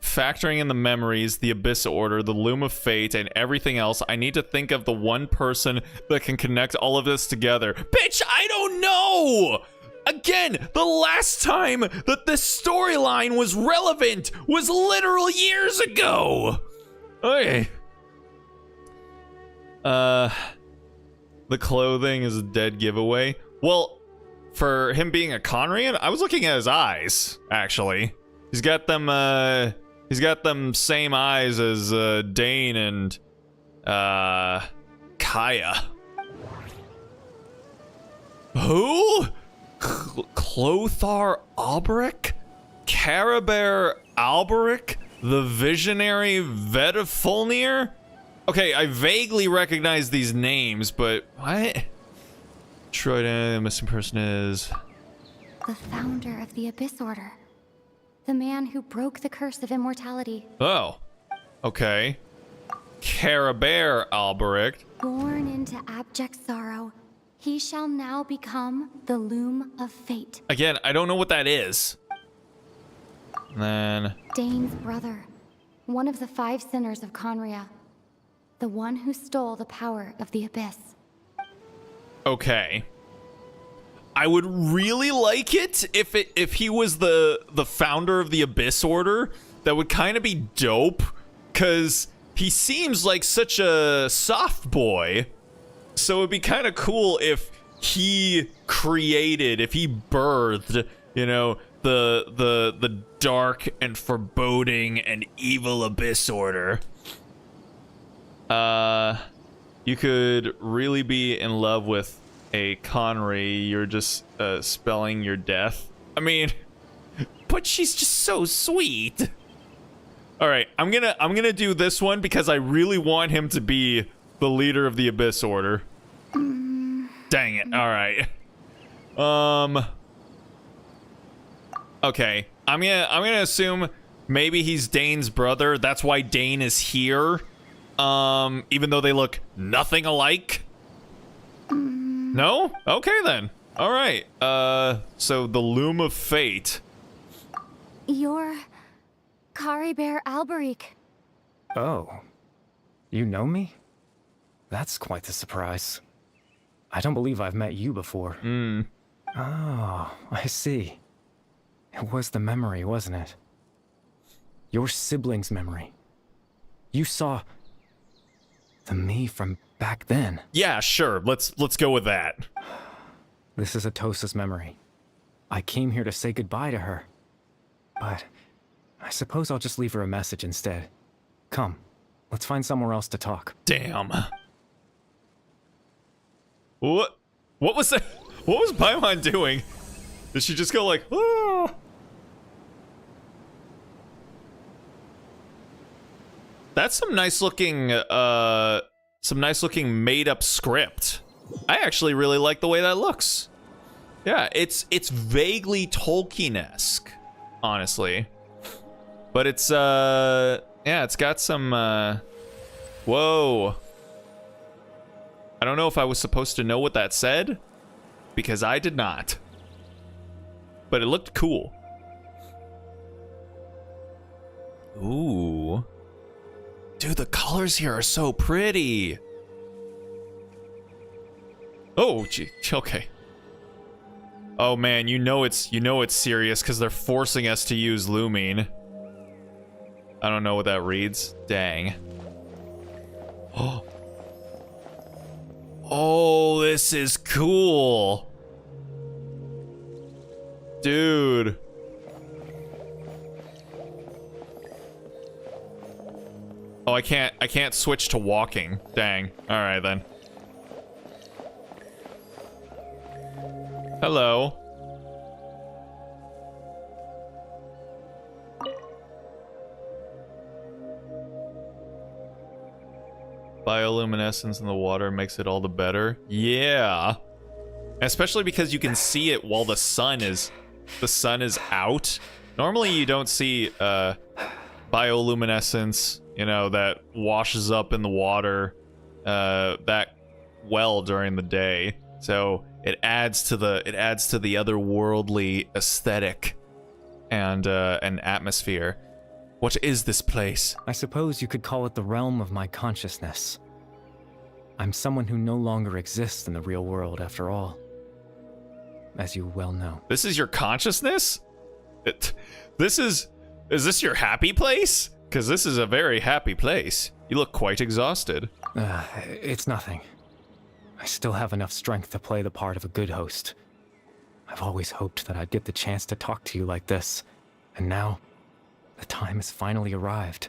Factoring in the memories, the Abyss Order, the Loom of Fate, and everything else, I need to think of the one person that can connect all of this together. Bitch, I don't know! Again, the last time that this storyline was relevant was literal years ago! Okay. The clothing is a dead giveaway. Well, for him being a Conrian, I was looking at his eyes, actually. He's got them same eyes as Dane and Kaya. Who? Clothar Alberic? Carabare Alberic? The Visionary Vedifulnir? Okay, I vaguely recognize these names, but what? Troyden, the missing person is... The founder of the Abyss Order. The man who broke the curse of immortality. Oh, okay. Carabare Alberic. Born into abject sorrow, he shall now become the Loom of Fate. Again, I don't know what that is. And then... Dane's brother. One of the 5 sinners of Conria. The one who stole the power of the Abyss. Okay. I would really like it if he was the founder of the Abyss Order. That would kind of be dope, cause he seems like such a soft boy. So it'd be kind of cool if he birthed, you know, the dark and foreboding and evil Abyss Order. You could really be in love with a Conry. You're just spelling your death. I mean, but she's just so sweet. All right, I'm gonna do this one because I really want him to be the leader of the Abyss Order. Dang it! All right. Okay, I'm gonna assume maybe he's Dane's brother. That's why Dane is here. Even though they look nothing alike. No? Okay then. All right. So the Loom of Fate. You're Caribare Alberic. Oh. You know me? That's quite the surprise. I don't believe I've met you before. Oh, I see. It was the memory, wasn't it? Your sibling's memory. You saw the me from back then. Yeah, sure. Let's go with that. This is Atosa's memory. I came here to say goodbye to her. But I suppose I'll just leave her a message instead. Come, let's find somewhere else to talk. Damn. What was that? What was Paimon doing? Did she just go like, oh? That's some nice looking made up script. I actually really like the way that looks. Yeah, it's vaguely Tolkien-esque, honestly. But it's yeah, it's got some whoa. I don't know if I was supposed to know what that said, because I did not. But it looked cool. Ooh. Dude, the colors here are so pretty. Oh, gee, okay. Oh man, you know it's serious because they're forcing us to use Lumine. I don't know what that reads. Dang. Oh. Oh, this is cool. Dude. Oh, I can't switch to walking. Dang. All right then. Hello. Bioluminescence in the water makes it all the better. Yeah. Especially because you can see it while the sun is out. Normally you don't see bioluminescence, you know, that washes up in the water that well during the day. So it adds to the otherworldly aesthetic and atmosphere. What is this place? I suppose you could call it the realm of my consciousness. I'm someone who no longer exists in the real world, after all. As you well know. This is your consciousness? Is this your happy place? Because this is a very happy place. You look quite exhausted. It's nothing. I still have enough strength to play the part of a good host. I've always hoped that I'd get the chance to talk to you like this, and now, the time has finally arrived.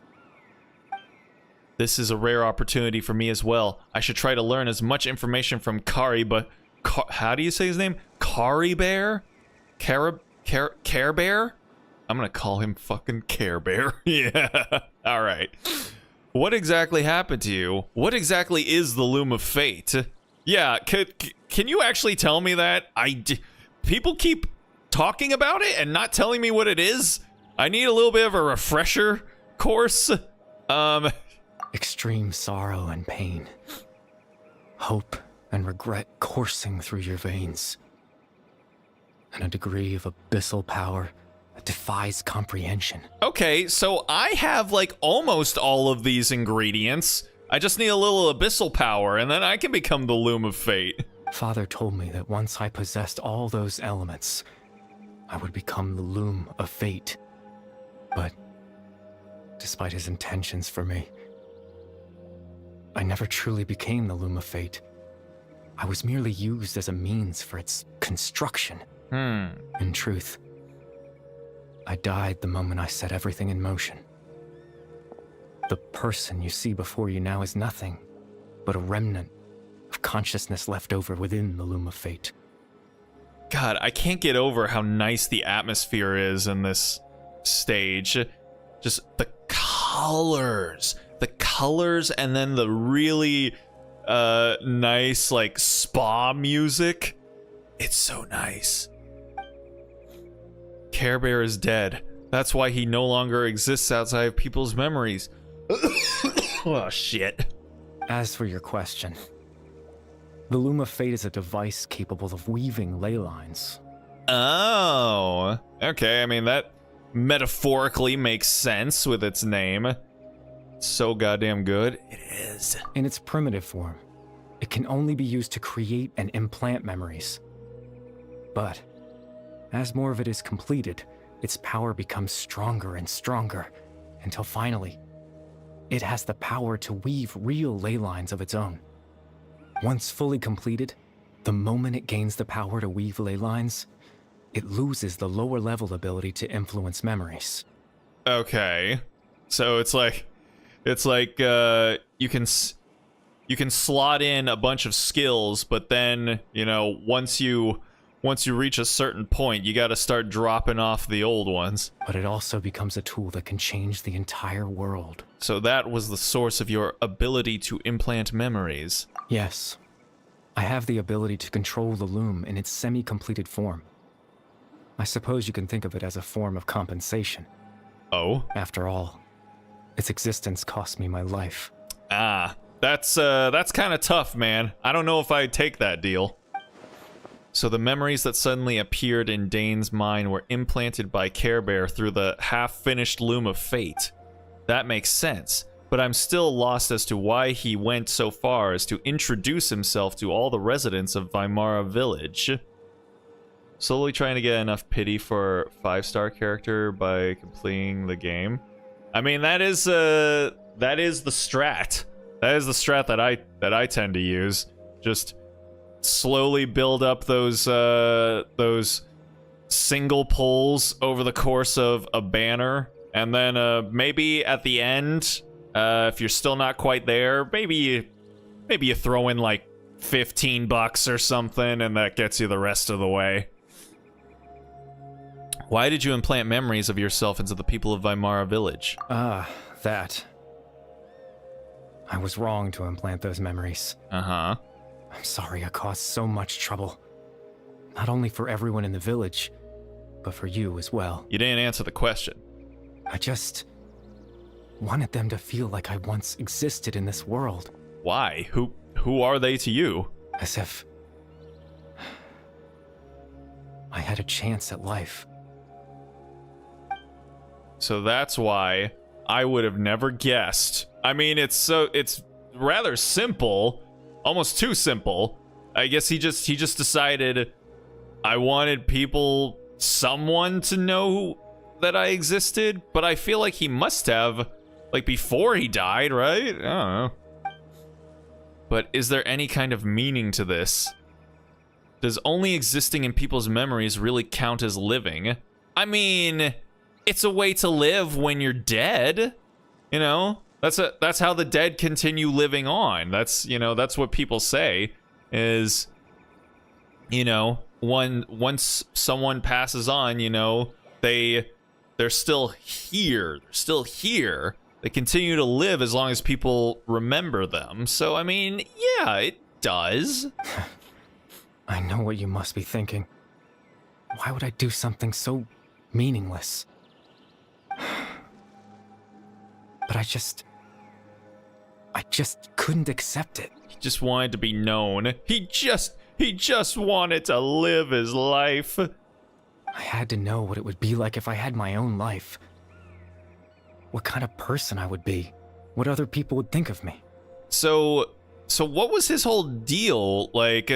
This is a rare opportunity for me as well. I should try to learn as much information from Kari, but... how do you say his name? Kari Bear? Care Bear? I'm gonna call him fucking Care Bear. Yeah. Alright. What exactly happened to you? What exactly is the Loom of Fate? Yeah, can you actually tell me that? People keep talking about it and not telling me what it is? I need a little bit of a refresher course. Extreme sorrow and pain. Hope and regret coursing through your veins. And a degree of abyssal power that defies comprehension. Okay, so I have like almost all of these ingredients. I just need a little abyssal power and then I can become the Loom of Fate. Father told me that once I possessed all those elements, I would become the Loom of Fate. But despite his intentions for me, I never truly became the Loom of Fate. I was merely used as a means for its construction. In truth, I died the moment I set everything in motion. The person you see before you now is nothing but a remnant of consciousness left over within the Loom of Fate. God, I can't get over how nice the atmosphere is in this stage. Just the colors and then the really nice like spa music. It's so nice. Care Bear is dead. That's why he no longer exists outside of people's memories. Oh shit. As for your question, the Loom of Fate is a device capable of weaving ley lines. Oh, okay. I mean, that metaphorically makes sense with its name. It's so goddamn good. It is. In its primitive form, it can only be used to create and implant memories. But as more of it is completed, its power becomes stronger and stronger, until finally, it has the power to weave real ley lines of its own. Once fully completed, the moment it gains the power to weave ley lines, it loses the lower level ability to influence memories. Okay. So it's like you can slot in a bunch of skills, but then, you know, once you reach a certain point, you got to start dropping off the old ones. But it also becomes a tool that can change the entire world. So that was the source of your ability to implant memories. Yes. I have the ability to control the loom in its semi-completed form. I suppose you can think of it as a form of compensation. Oh? After all, its existence cost me my life. Ah, that's kind of tough, man. I don't know if I'd take that deal. So the memories that suddenly appeared in Dane's mind were implanted by Care Bear through the half-finished Loom of Fate. that makes sense. But I'm still lost as to why he went so far as to introduce himself to all the residents of Weimara Village. Slowly trying to get enough pity for 5-star character by completing the game. I mean, that is the strat. That is the strat that I tend to use. Just slowly build up those single pulls over the course of a banner, and then maybe at the end, if you're still not quite there, maybe you throw in like $15 or something, and that gets you the rest of the way. Why did you implant memories of yourself into the people of Weimara Village? That. I was wrong to implant those memories. Uh-huh. I'm sorry I caused so much trouble. Not only for everyone in the village, but for you as well. You didn't answer the question. I just wanted them to feel like I once existed in this world. Why? Who are they to you? As if I had a chance at life. So that's why I would have never guessed. I mean, it's rather simple, almost too simple. I guess he just decided I wanted someone to know that I existed, but I feel like he must have, like, before he died, right? I don't know. But is there any kind of meaning to this? Does only existing in people's memories really count as living? I mean, it's a way to live when you're dead, you know? That's how the dead continue living on. That's what people say is, once someone passes on, they're still here. They're still here. They continue to live as long as people remember them. So, I mean, yeah, it does. I know what you must be thinking. Why would I do something so meaningless? But I just couldn't accept it. He just wanted to be known. He just wanted to live his life. I had to know what it would be like if I had my own life. What kind of person I would be. What other people would think of me. So what was his whole deal? Like,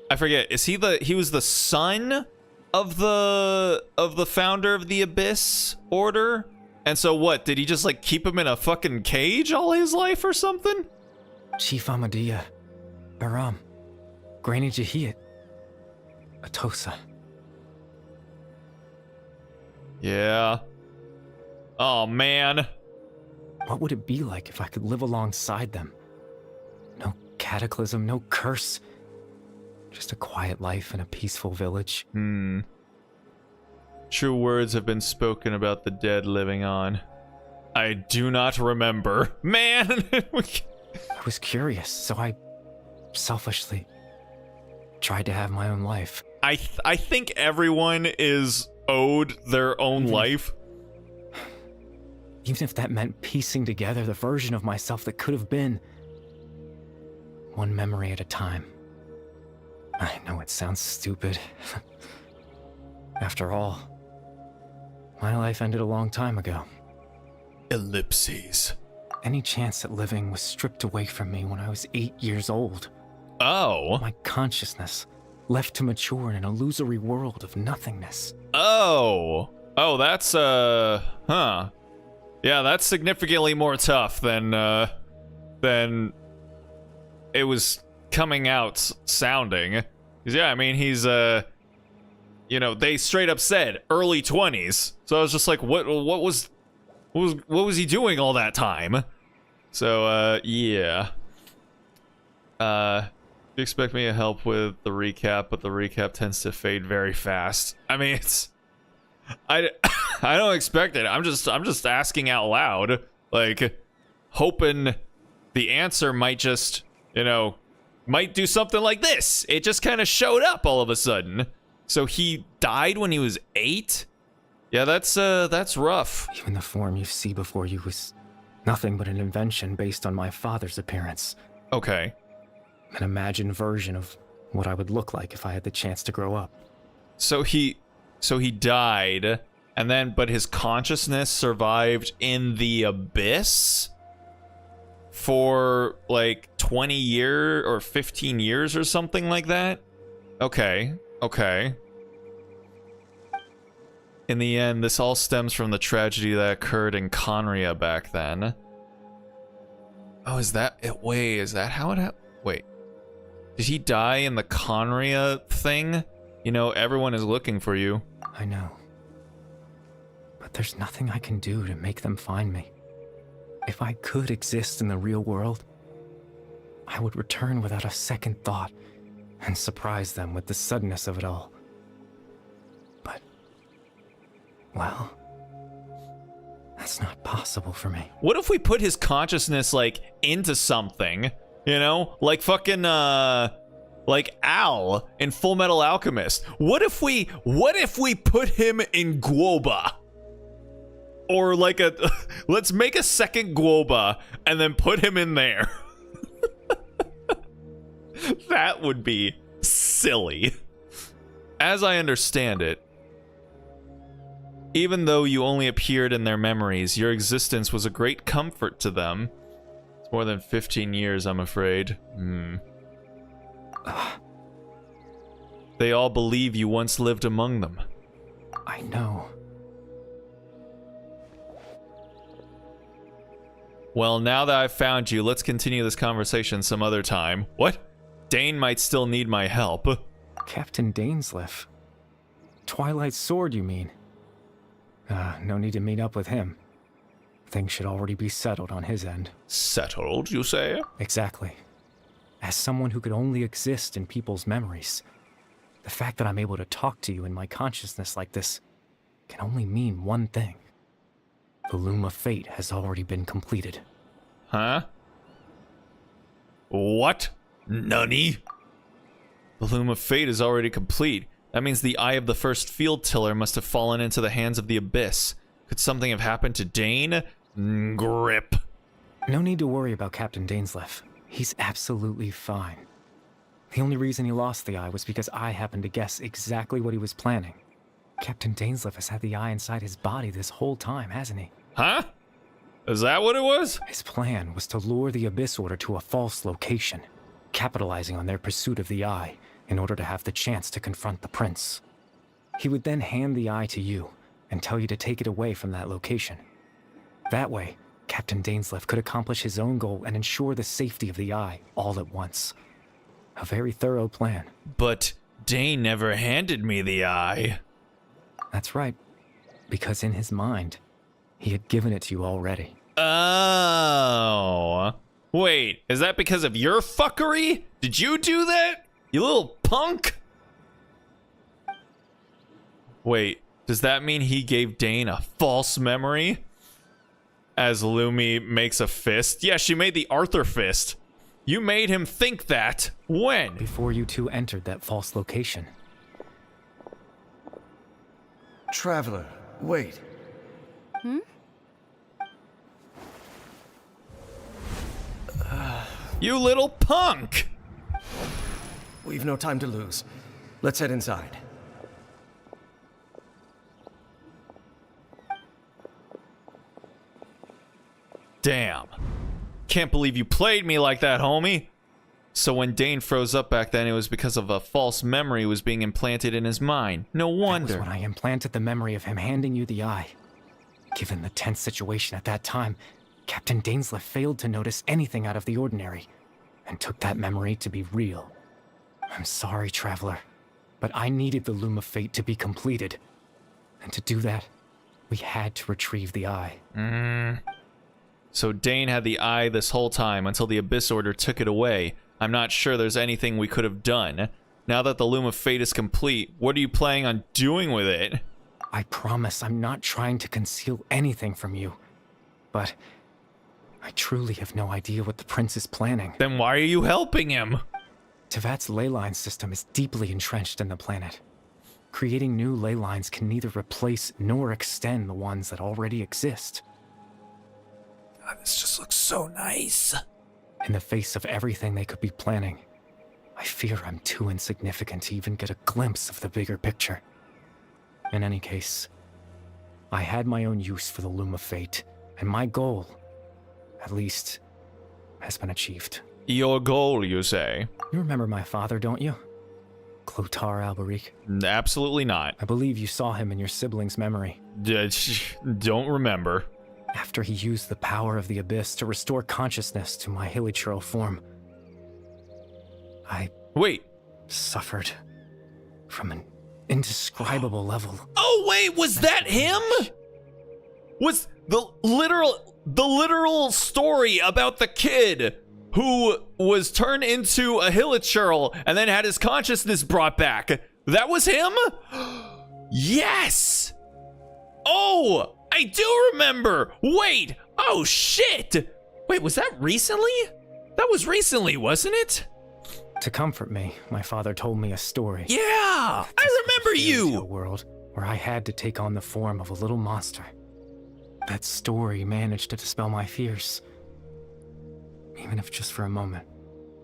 I forget. He was the son of the founder of the Abyss Order? And so what, did he just like keep him in a fucking cage all his life or something? Chief Ahmadiyya, Baram, Granny Jahiat, Atosa. Yeah. Oh man. What would it be like if I could live alongside them? No cataclysm, no curse. Just a quiet life in a peaceful village. True words have been spoken about the dead living on. I do not remember. Man! I was curious, so I selfishly tried to have my own life. I think everyone is owed their own life. Even if that meant piecing together the version of myself that could have been. One memory at a time. I know it sounds stupid. After all, my life ended a long time ago. Ellipses. Any chance at living was stripped away from me when I was 8 years old. Oh. My consciousness left to mature in an illusory world of nothingness. Oh. Oh, that's, huh. Yeah, that's significantly more tough than it was coming out sounding. 'Cause, yeah, I mean, he's, they straight up said early 20s. So I was just like, what was he doing all that time? So, yeah. You expect me to help with the recap, but the recap tends to fade very fast. I mean, I don't expect it. I'm just asking out loud, like, hoping the answer might just, might do something like this. It just kind of showed up all of a sudden. So he died when he was 8? Yeah, that's rough. Even the form you see before you was nothing but an invention based on my father's appearance. Okay. An imagined version of what I would look like if I had the chance to grow up. So he died, And then, but his consciousness survived in the abyss for like 20 years or 15 years or something like that. Okay, okay. In the end, this all stems from the tragedy that occurred in Conria back then. Oh, is that it? Wait, is that how it happened? Wait. Did he die in the Conria thing? You know, everyone is looking for you. I know. But there's nothing I can do to make them find me. If I could exist in the real world, I would return without a second thought and surprise them with the suddenness of it all. But, well, that's not possible for me. What if we put his consciousness, like, into something? You know? Like fucking, like Al in Full Metal Alchemist. What if we put him in Guoba? Or like let's make a second Guoba and then put him in there. That would be silly. As I understand it, even though you only appeared in their memories, your existence was a great comfort to them. It's more than 15 years, I'm afraid. They all believe you once lived among them. I know. Well, now that I've found you, let's continue this conversation some other time. What? Dane might still need my help. Captain Dainsleif. Twilight Sword, you mean? No need to meet up with him. Things should already be settled on his end. Settled, you say? Exactly. As someone who could only exist in people's memories, the fact that I'm able to talk to you in my consciousness like this can only mean one thing. The Loom of Fate has already been completed. Huh? What? Nunny? The Loom of Fate is already complete. That means the eye of the first field tiller must have fallen into the hands of the Abyss. Could something have happened to Dane? Grip. No need to worry about Captain Dainsleif. He's absolutely fine. The only reason he lost the eye was because I happened to guess exactly what he was planning. Captain Dainsleif has had the eye inside his body this whole time, hasn't he? Huh? Is that what it was? His plan was to lure the Abyss Order to a false location, capitalizing on their pursuit of the eye in order to have the chance to confront the prince. He would then hand the eye to you and tell you to take it away from that location. That way, Captain Dainsleif could accomplish his own goal and ensure the safety of the eye all at once. A very thorough plan. But Dane never handed me the eye. That's right, because in his mind, he had given it to you already. Oh. Wait, is that because of your fuckery? Did you do that? You little punk? Wait, does that mean he gave Dane a false memory? As Lumi makes a fist. Yeah, she made the Arthur fist. You made him think that. When? Before you two entered that false location. Traveler, wait. You little punk! We've no time to lose. Let's head inside. Damn. Can't believe you played me like that, homie. So when Dane froze up back then, it was because of a false memory was being implanted in his mind. No wonder. That was when I implanted the memory of him handing you the eye. Given the tense situation at that time, Captain Dainsleif failed to notice anything out of the ordinary, and took that memory to be real. I'm sorry, Traveler, but I needed the Loom of Fate to be completed. And to do that, we had to retrieve the eye. So Dane had the eye this whole time until the Abyss Order took it away. I'm not sure there's anything we could have done. Now that the Loom of Fate is complete, what are you planning on doing with it? I promise I'm not trying to conceal anything from you. But I truly have no idea what the prince is planning. Then why are you helping him? Tevat's ley line system is deeply entrenched in the planet. Creating new ley lines can neither replace nor extend the ones that already exist. God, this just looks so nice. In the face of everything they could be planning, I fear I'm too insignificant to even get a glimpse of the bigger picture. In any case, I had my own use for the Loom of Fate, and my goal, at least, has been achieved. Your goal, you say? You remember my father, don't you? Clotar Alberic? Absolutely not. I believe you saw him in your sibling's memory. Don't remember. After he used the power of the Abyss to restore consciousness to my hilichurl form, I suffered from an indescribable level. Oh wait, was that him? Was the literal story about the kid who was turned into a hilichurl and then had his consciousness brought back? That was him? Yes! Oh, I do remember! Wait! Oh shit! Wait, was that recently? That was recently, wasn't it? To comfort me, my father told me a story. Yeah! I remember you! A world where I had to take on the form of a little monster. That story managed to dispel my fears. Even if just for a moment.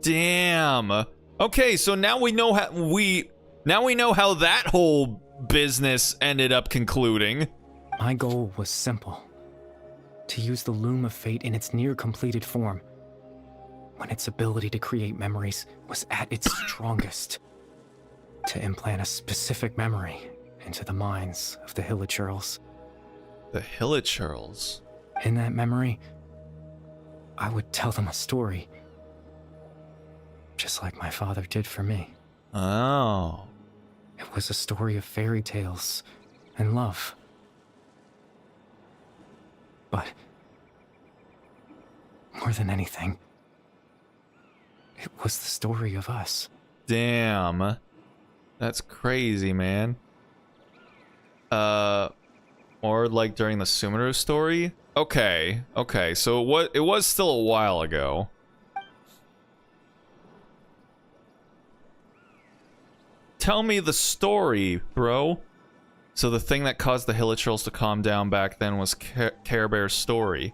Damn. Okay, so now we know how how that whole business ended up concluding. My goal was simple. To use the Loom of Fate in its near-completed form, when its ability to create memories was at its strongest. To implant a specific memory into the minds of the hilichurls. The hilichurls? In that memory, I would tell them a story. Just like my father did for me. Oh. It was a story of fairy tales and love. But more than anything, it was the story of us. Damn. That's crazy, man. Or like during the Sumeru story? Okay, so it was still a while ago. Tell me the story, bro. So the thing that caused the hilichurls to calm down back then was Care Bear's story.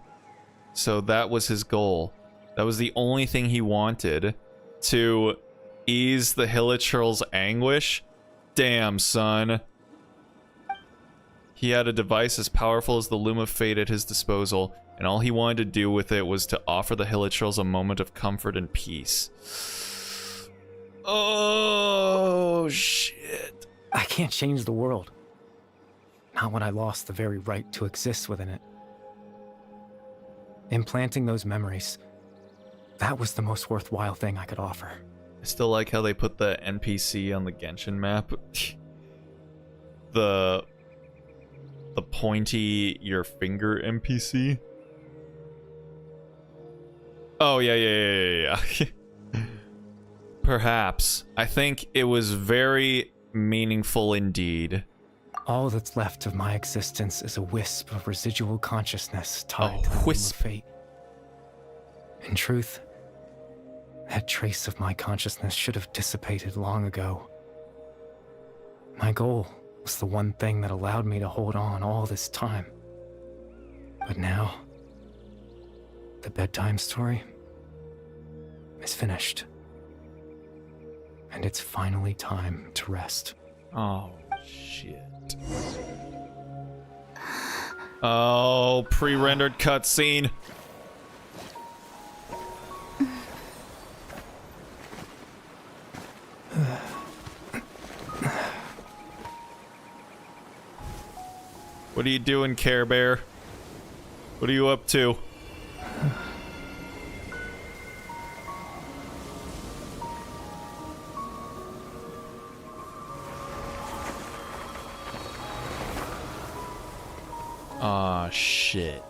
So that was his goal. That was the only thing he wanted, to ease the hilichurls' anguish. Damn, son. He had a device as powerful as the Loom of Fate at his disposal, and all he wanted to do with it was to offer the hilichurls a moment of comfort and peace. Oh, shit. I can't change the world. Not when I lost the very right to exist within it. Implanting those memories, that was the most worthwhile thing I could offer. I still like how they put the NPC on the Genshin map. the pointy your finger NPC. Oh, yeah. Perhaps. I think it was very meaningful indeed. All that's left of my existence is a wisp of residual consciousness tied to the Loom of Fate. In truth, that trace of my consciousness should have dissipated long ago. My goal was the one thing that allowed me to hold on all this time. But now, the bedtime story is finished. And it's finally time to rest. Oh, shit. Oh, pre-rendered cutscene. What are you doing, Care Bear? What are you up to? Aw, shit.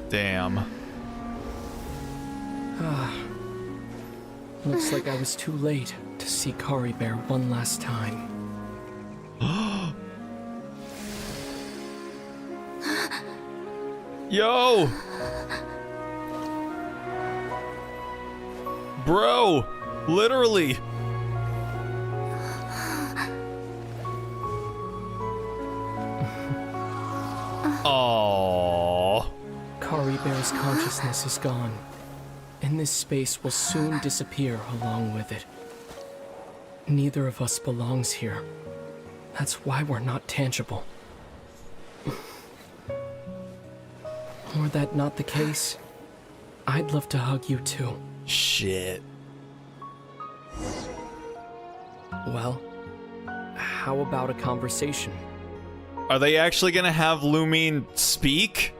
Damn. Looks like I was too late to see Kari Bear one last time. Yo! Bro! Literally! Aww. Kari Bear's consciousness is gone. and this space will soon disappear along with it. Neither of us belongs here. That's why we're not tangible. Were that not the case, I'd love to hug you too. Shit. Well, how about a conversation? Are they actually gonna have Lumine speak?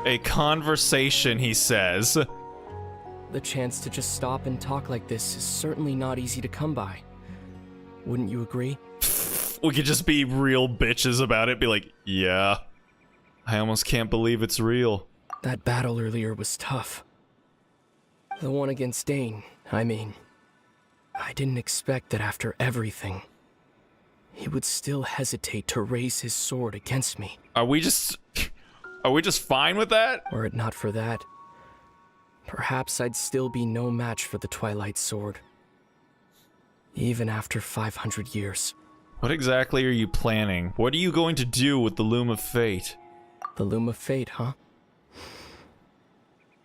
A conversation, he says. The chance to just stop and talk like this is certainly not easy to come by. Wouldn't you agree? We could just be real bitches about it, be like, yeah, I almost can't believe it's real. That battle earlier was tough. The one against Dane, I mean. I didn't expect that after everything, he would still hesitate to raise his sword against me. Are we just fine with that? Were it not for that, perhaps I'd still be no match for the Twilight Sword. Even after 500 years. What exactly are you planning? What are you going to do with the Loom of Fate? The Loom of Fate, huh?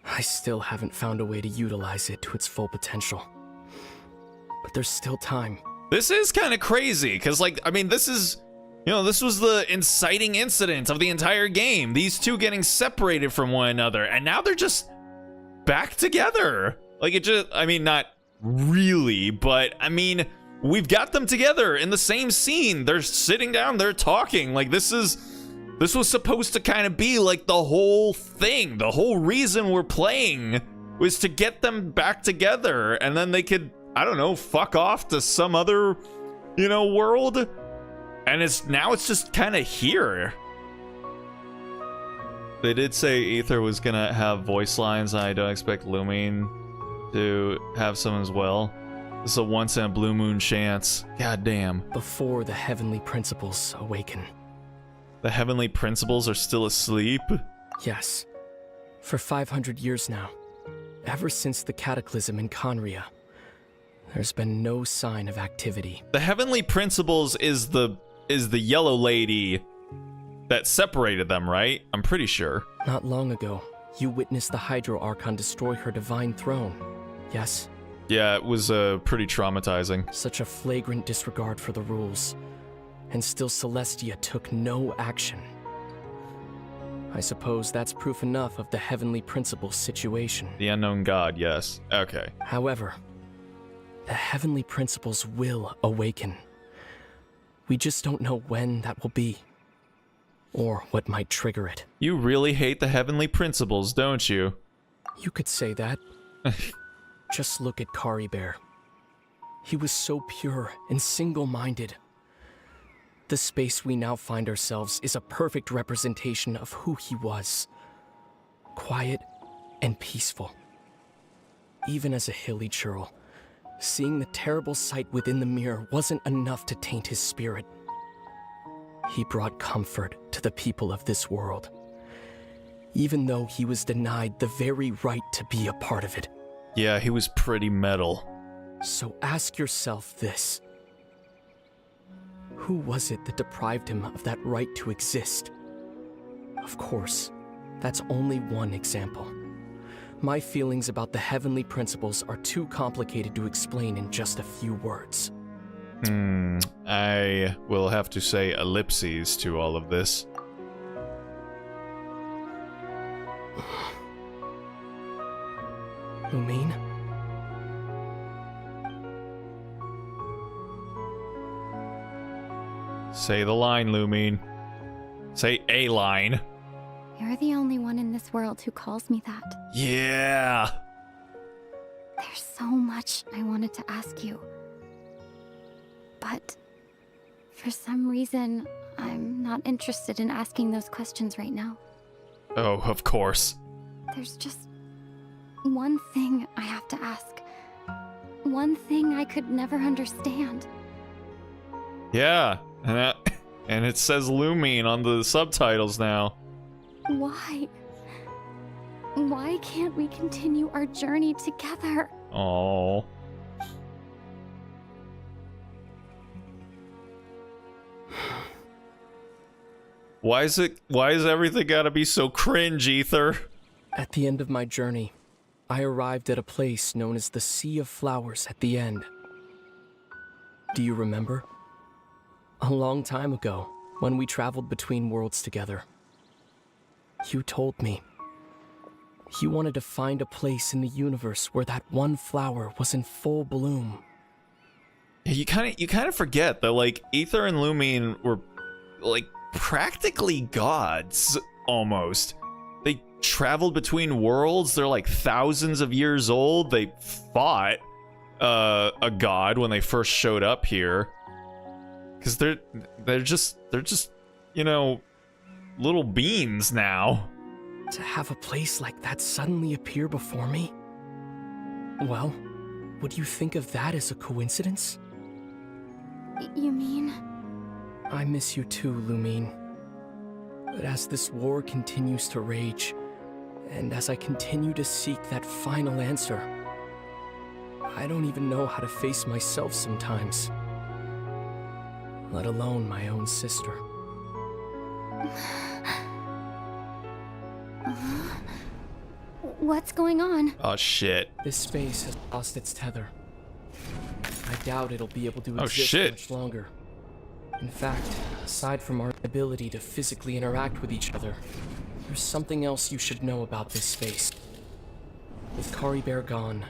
I still haven't found a way to utilize it to its full potential. But there's still time. This is kind of crazy, because, like, I mean, this is, you know, this was the inciting incident of the entire game. These two getting separated from one another, and now they're just back together. Like, it just, I mean, not really, but, I mean, we've got them together in the same scene. They're sitting down, they're talking. Like, this was supposed to kind of be, like, the whole thing. The whole reason we're playing was to get them back together, and then they could, I don't know, fuck off to some other, you know, world. And now it's just kind of here. They did say Aether was gonna have voice lines, and I don't expect Lumine to have some as well. This is a once in a blue moon chance. God damn. Before the heavenly principles awaken. The heavenly principles are still asleep? Yes. For 500 years now. Ever since the cataclysm in Conria. There's been no sign of activity. The heavenly principles is the yellow lady that separated them, right? I'm pretty sure. Not long ago, you witnessed the Hydro Archon destroy her divine throne. Yes? Yeah, it was pretty traumatizing. Such a flagrant disregard for the rules. And still Celestia took no action. I suppose that's proof enough of the heavenly principles situation. The unknown god, yes. Okay. However, the heavenly principles will awaken. We just don't know when that will be. Or what might trigger it. You really hate the heavenly principles, don't you? You could say that. Just look at Kari Bear. He was so pure and single-minded. The space we now find ourselves is a perfect representation of who he was. Quiet and peaceful. Even as a hilly churl, seeing the terrible sight within the mirror wasn't enough to taint his spirit. He brought comfort to the people of this world, even though he was denied the very right to be a part of it. Yeah, he was pretty metal. So ask yourself this. Who was it that deprived him of that right to exist? Of course, that's only one example. My feelings about the heavenly principles are too complicated to explain in just a few words. I will have to say ellipses to all of this. Lumine? Say the line, Lumine. Say a line. You're the only one in this world who calls me that. Yeah. There's so much I wanted to ask you. But for some reason, I'm not interested in asking those questions right now. Oh, of course. There's just one thing I have to ask. One thing I could never understand. Yeah, and it says Lumine on the subtitles now. Why? Why can't we continue our journey together? Oh. Why is everything gotta be so cringe, Ether? At the end of my journey, I arrived at a place known as the Sea of Flowers at the end. Do you remember? A long time ago, when we traveled between worlds together, you told me you wanted to find a place in the universe where that one flower was in full bloom. You kind of forget that, like, Ether and Lumine were, like, practically gods, almost. They traveled between worlds. They're like thousands of years old. They fought a god when they first showed up here, because they're just you know, little beans now. To have a place like that suddenly appear before me? Well, would you think of that as a coincidence? You mean? I miss you too, Lumine. But as this war continues to rage, and as I continue to seek that final answer, I don't even know how to face myself sometimes, let alone my own sister. What's going on? Oh shit. This space has lost its tether. I doubt it'll be able to exist much longer. In fact, aside from our ability to physically interact with each other, there's something else you should know about this space. With Kari Bear gone,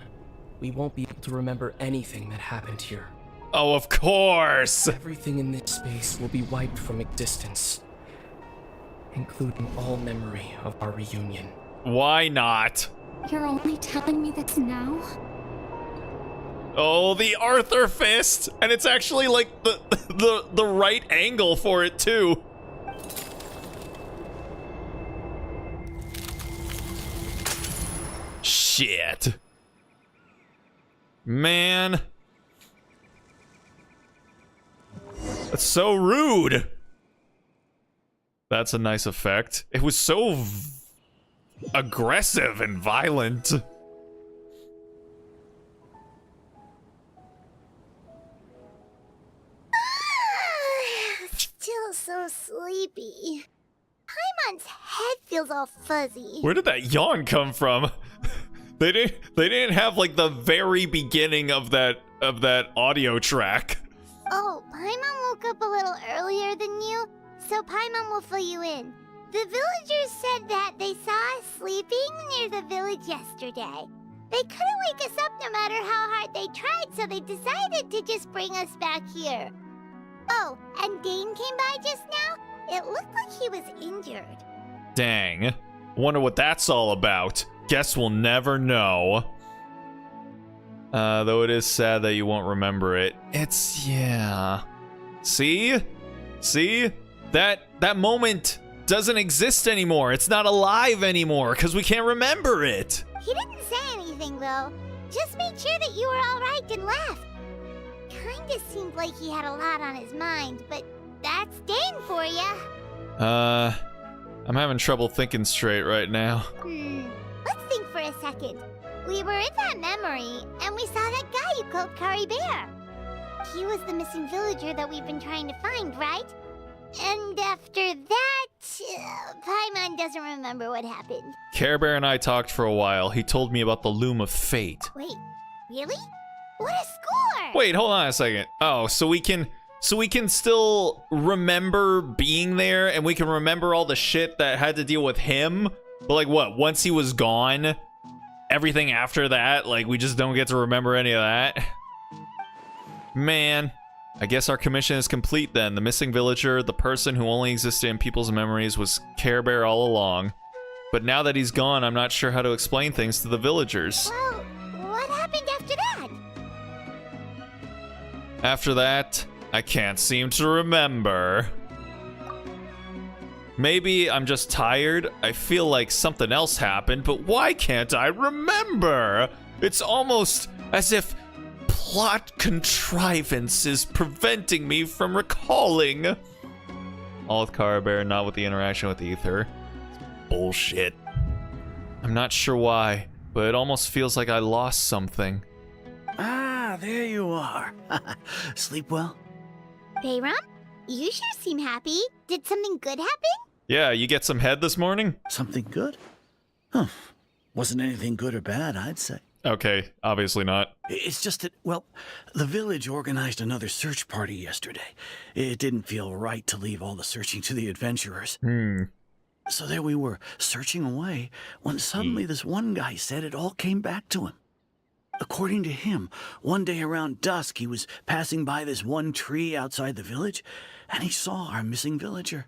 we won't be able to remember anything that happened here. Oh, of course! Everything in this space will be wiped from existence, including all memory of our reunion. Why not? You're only telling me this now? Oh, the Arthur fist! And it's actually like the right angle for it too. Shit. Man. That's so rude. That's a nice effect. It was so aggressive and violent. Still so sleepy. Paimon's head feels all fuzzy. Where did that yawn come from? They didn't have like the very beginning of that audio track. Oh, Paimon woke up a little earlier than you, so Paimon will fill you in. The villagers said that they saw us sleeping near the village yesterday. They couldn't wake us up no matter how hard they tried, so they decided to just bring us back here. Oh, and Dane came by just now. It looked like he was injured. Dang. Wonder what that's all about. Guess we'll never know. Though it is sad that you won't remember it. It's, yeah. See? See? That moment doesn't exist anymore. It's not alive anymore because we can't remember it. He didn't say anything, though. Just made sure that you were all right and left. Kinda seemed like he had a lot on his mind, but that's Dane for ya. I'm having trouble thinking straight right now. Let's think for a second. We were in that memory, and we saw that guy you called Kari Bear. He was the missing villager that we've been trying to find, right? And after that, Paimon doesn't remember what happened. Care Bear and I talked for a while. He told me about the Loom of Fate. Wait, really? What a score! Wait, hold on a second. Oh, so we can still remember being there, and we can remember all the shit that had to deal with him? But like what, once he was gone, everything after that, like we just don't get to remember any of that? Man, I guess our commission is complete then. The missing villager, the person who only existed in people's memories, was Care Bear all along. But now that he's gone, I'm not sure how to explain things to the villagers. Well, what happened after that? After that, I can't seem to remember. Maybe I'm just tired. I feel like something else happened, but why can't I remember? It's almost as if plot contrivance is preventing me from recalling. All with Kara Bear, not with the interaction with Ether. Bullshit. I'm not sure why, but it almost feels like I lost something. Ah, there you are. Sleep well? Bayram, you sure seem happy. Did something good happen? Yeah, you get some head this morning? Something good? Huh. Wasn't anything good or bad, I'd say. Okay, obviously not. It's just that, well, the village organized another search party yesterday. It didn't feel right to leave all the searching to the adventurers. So there we were, searching away, when suddenly this one guy said it all came back to him. According to him, one day around dusk, he was passing by this one tree outside the village, and he saw our missing villager.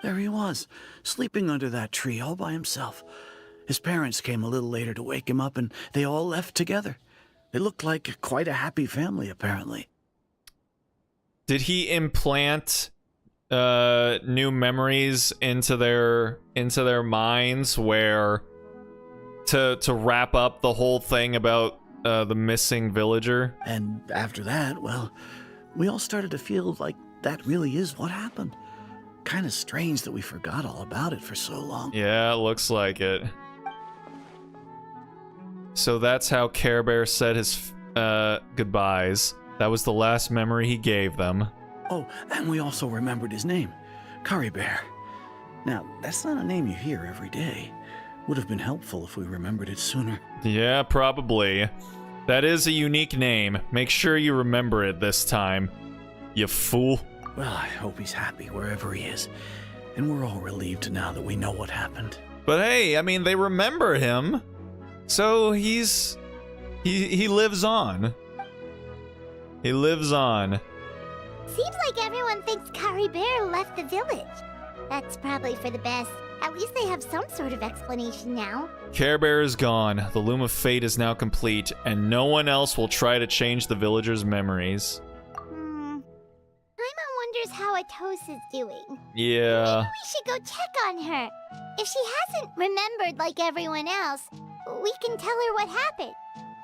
There he was, sleeping under that tree all by himself. His parents came a little later to wake him up, and they all left together. They looked like quite a happy family, apparently. Did he implant new memories into their minds where to wrap up the whole thing about the missing villager? And after that, well, we all started to feel like that really is what happened. Kind of strange that we forgot all about it for so long. Yeah, it looks like it. So that's how Care Bear said his goodbyes. That was the last memory he gave them. Oh, and we also remembered his name, Curry Bear. Now, that's not a name you hear every day. Would have been helpful if we remembered it sooner. Yeah, probably. That is a unique name. Make sure you remember it this time, you fool. Well, I hope he's happy wherever he is. And we're all relieved now that we know what happened. But hey, I mean, they remember him. So he lives on. He lives on. Seems like everyone thinks Curry Bear left the village. That's probably for the best. At least they have some sort of explanation now. Care Bear is gone. The Loom of Fate is now complete, and no one else will try to change the villagers' memories. Paimon wonders how Atosa's doing. Yeah. Maybe we should go check on her. If she hasn't remembered like everyone else, we can tell her what happened.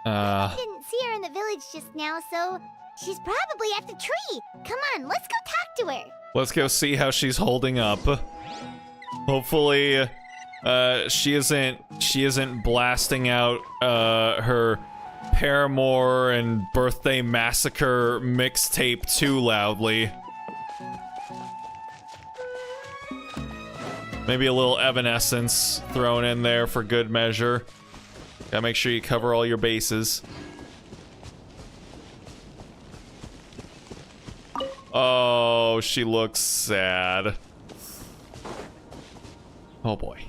I didn't see her in the village just now, so she's probably at the tree. Come on, let's go talk to her. Let's go see how she's holding up. Hopefully, she isn't blasting out her Paramore and Birthday Massacre mixtape too loudly. Maybe a little Evanescence thrown in there for good measure. Gotta make sure you cover all your bases. Oh, she looks sad. Oh boy.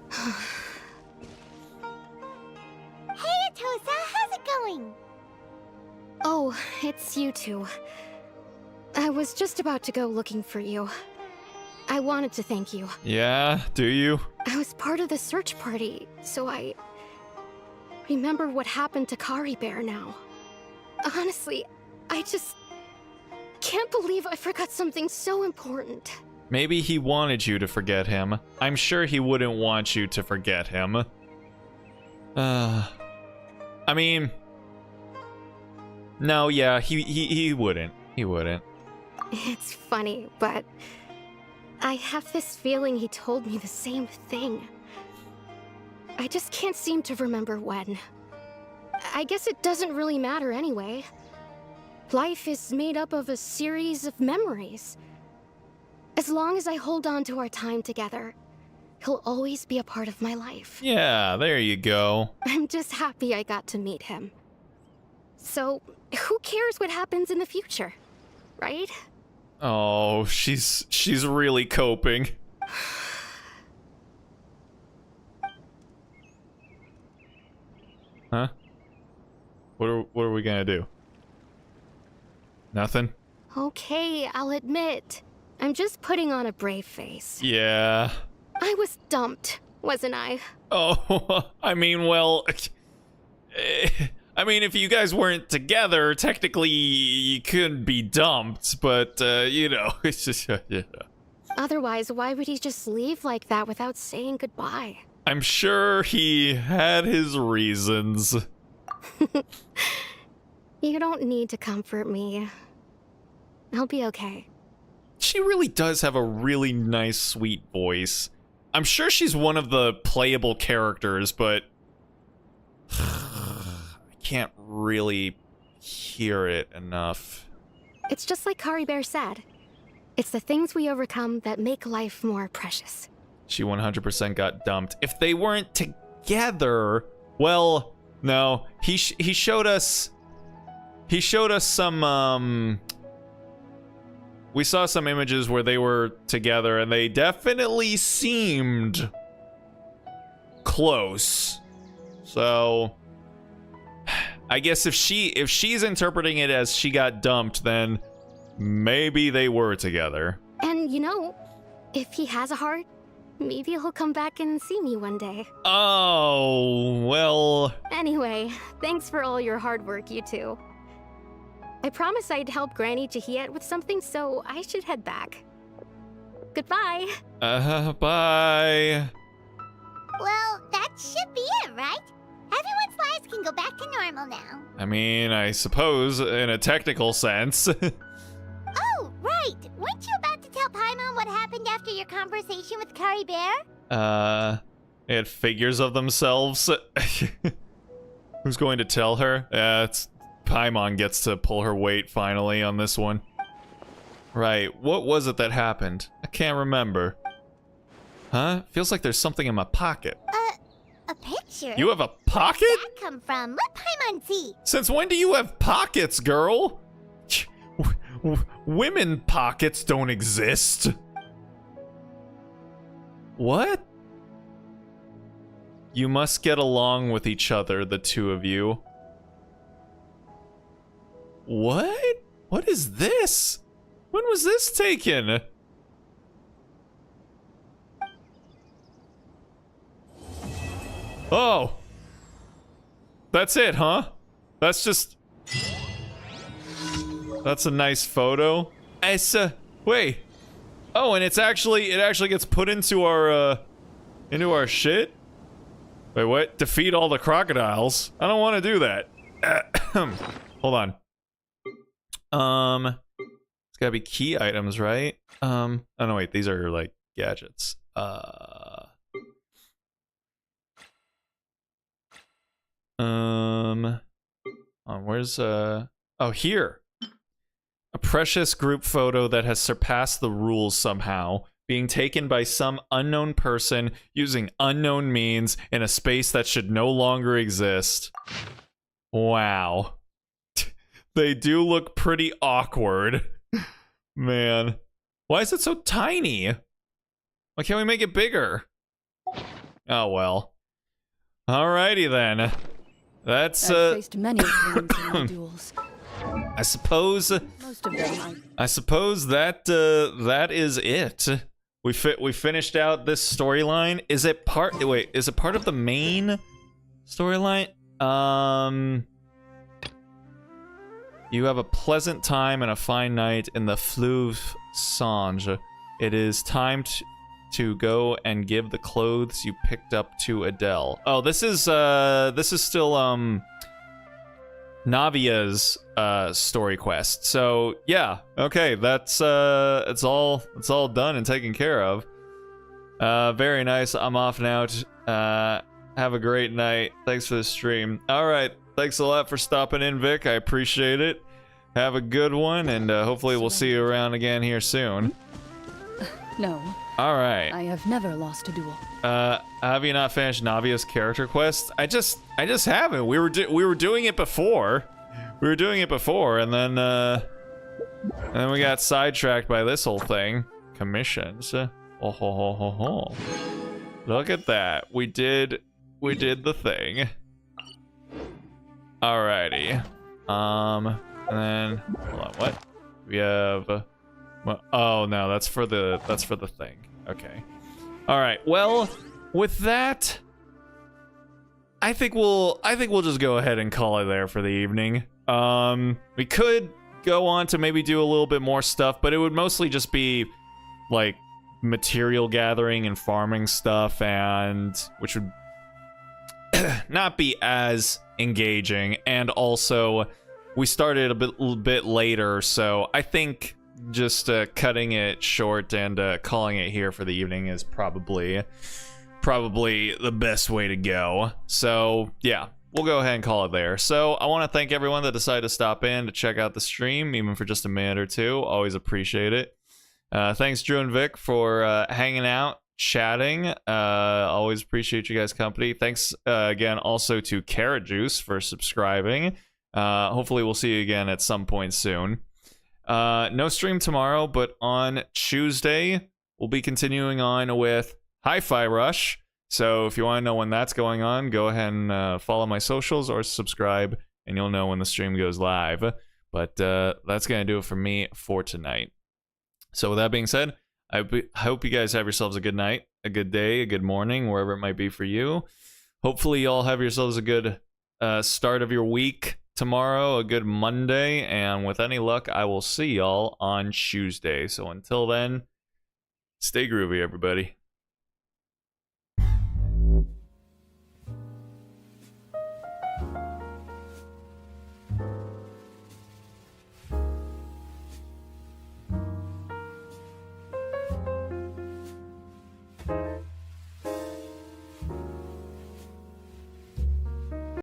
Hey, Atosa, how's it going? Oh, it's you two. I was just about to go looking for you. I wanted to thank you. Yeah, do you? I was part of the search party, so I remember what happened to Curry Bear now. Honestly, I just can't believe I forgot something so important. Maybe he wanted you to forget him. I'm sure he wouldn't want you to forget him. I mean, no, yeah, he wouldn't. He wouldn't. It's funny, but I have this feeling he told me the same thing. I just can't seem to remember when. I guess it doesn't really matter anyway. Life is made up of a series of memories. As long as I hold on to our time together, he'll always be a part of my life. Yeah, there you go. I'm just happy I got to meet him. So, who cares what happens in the future, right? Oh, she's really coping. Huh? What are we gonna do? Nothing? Okay, I'll admit. I'm just putting on a brave face. Yeah. I was dumped, wasn't I? Oh, I mean, well, I mean, if you guys weren't together, technically you couldn't be dumped, but, you know, it's just, yeah. Otherwise, why would he just leave like that without saying goodbye? I'm sure he had his reasons. You don't need to comfort me. I'll be okay. She really does have a really nice, sweet voice. I'm sure she's one of the playable characters, but I can't really hear it enough. It's just like Curry Bear said. It's the things we overcome that make life more precious. She 100% got dumped. If they weren't together, well, no. He showed us some we saw some images where they were together and they definitely seemed close. So I guess if she's interpreting it as she got dumped, then maybe they were together. And you know, if he has a heart, maybe he'll come back and see me one day. Oh, well. Anyway, thanks for all your hard work, you two. I promised I'd help Granny Jahiet with something, so I should head back. Goodbye. Bye. Well, that should be it, right? Everyone's lives can go back to normal now. I mean, I suppose in a technical sense. Oh, right. Weren't you about to tell Paimon what happened after your conversation with Curry Bear? They had figures of themselves. Who's going to tell her? It's Paimon gets to pull her weight finally on this one. Right, what was it that happened? I can't remember. Huh? Feels like there's something in my pocket. A picture? You have a pocket? Where'd that come from? Let Paimon see. Since when do you have pockets, girl? Women pockets don't exist. What? You must get along with each other, the two of you. What? What is this? When was this taken? Oh. That's it, huh? That's just... That's a nice photo. Wait. Oh, and it actually gets put into our shit? Wait, what? Defeat all the crocodiles? I don't want to do that. Hold on. It's gotta be key items, right? Oh no, wait, these are like gadgets. Where's oh, here. A precious group photo that has surpassed the rules somehow, being taken by some unknown person using unknown means in a space that should no longer exist. Wow. They do look pretty awkward. Man. Why is it so tiny? Why can't we make it bigger? Oh well. Alrighty then. That's I've faced many opponents in my duels. I suppose Most of them I suppose that that is it. We finished out this storyline. Is it part of the main storyline? You have a pleasant time and a fine night in the Fleuve Sange. It is time to go and give the clothes you picked up to Adele. Oh, this is still Navia's story quest. So yeah, okay, that's it's all done and taken care of. Very nice. I'm off now. Have a great night. Thanks for the stream. All right, thanks a lot for stopping in, Vic. I appreciate it. Have a good one, and hopefully we'll see you around again here soon. No. All right. I have never lost a duel. Have you not finished Navia's character quest? I just haven't. We were doing it before. And then we got sidetracked by this whole thing. Commissions. Oh ho ho ho ho. Look at that. We did the thing. Alrighty. And then hold on, what? We have oh no, that's for the thing. Okay. Alright, well, with that, I think we'll just go ahead and call it there for the evening. We could go on to maybe do a little bit more stuff, but it would mostly just be like material gathering and farming stuff, and which would not be as engaging, and also we started a bit later, so I think just cutting it short and calling it here for the evening is probably the best way to go. So yeah, we'll go ahead and call it there. So I want to thank everyone that decided to stop in to check out the stream, even for just a minute or two. Always appreciate it. Thanks, Drew and Vic, for hanging out, chatting. Always appreciate you guys' company. Thanks again also to Carrot Juice for subscribing. Hopefully we'll see you again at some point soon. No stream tomorrow, but on Tuesday, we'll be continuing on with Hi-Fi Rush. So if you want to know when that's going on, go ahead and follow my socials or subscribe, and you'll know when the stream goes live. But that's going to do it for me for tonight. So with that being said, I hope you guys have yourselves a good night, a good day, a good morning, wherever it might be for you. Hopefully you all have yourselves a good start of your week tomorrow, a good Monday, and with any luck, I will see y'all on Tuesday. So until then, stay groovy, everybody.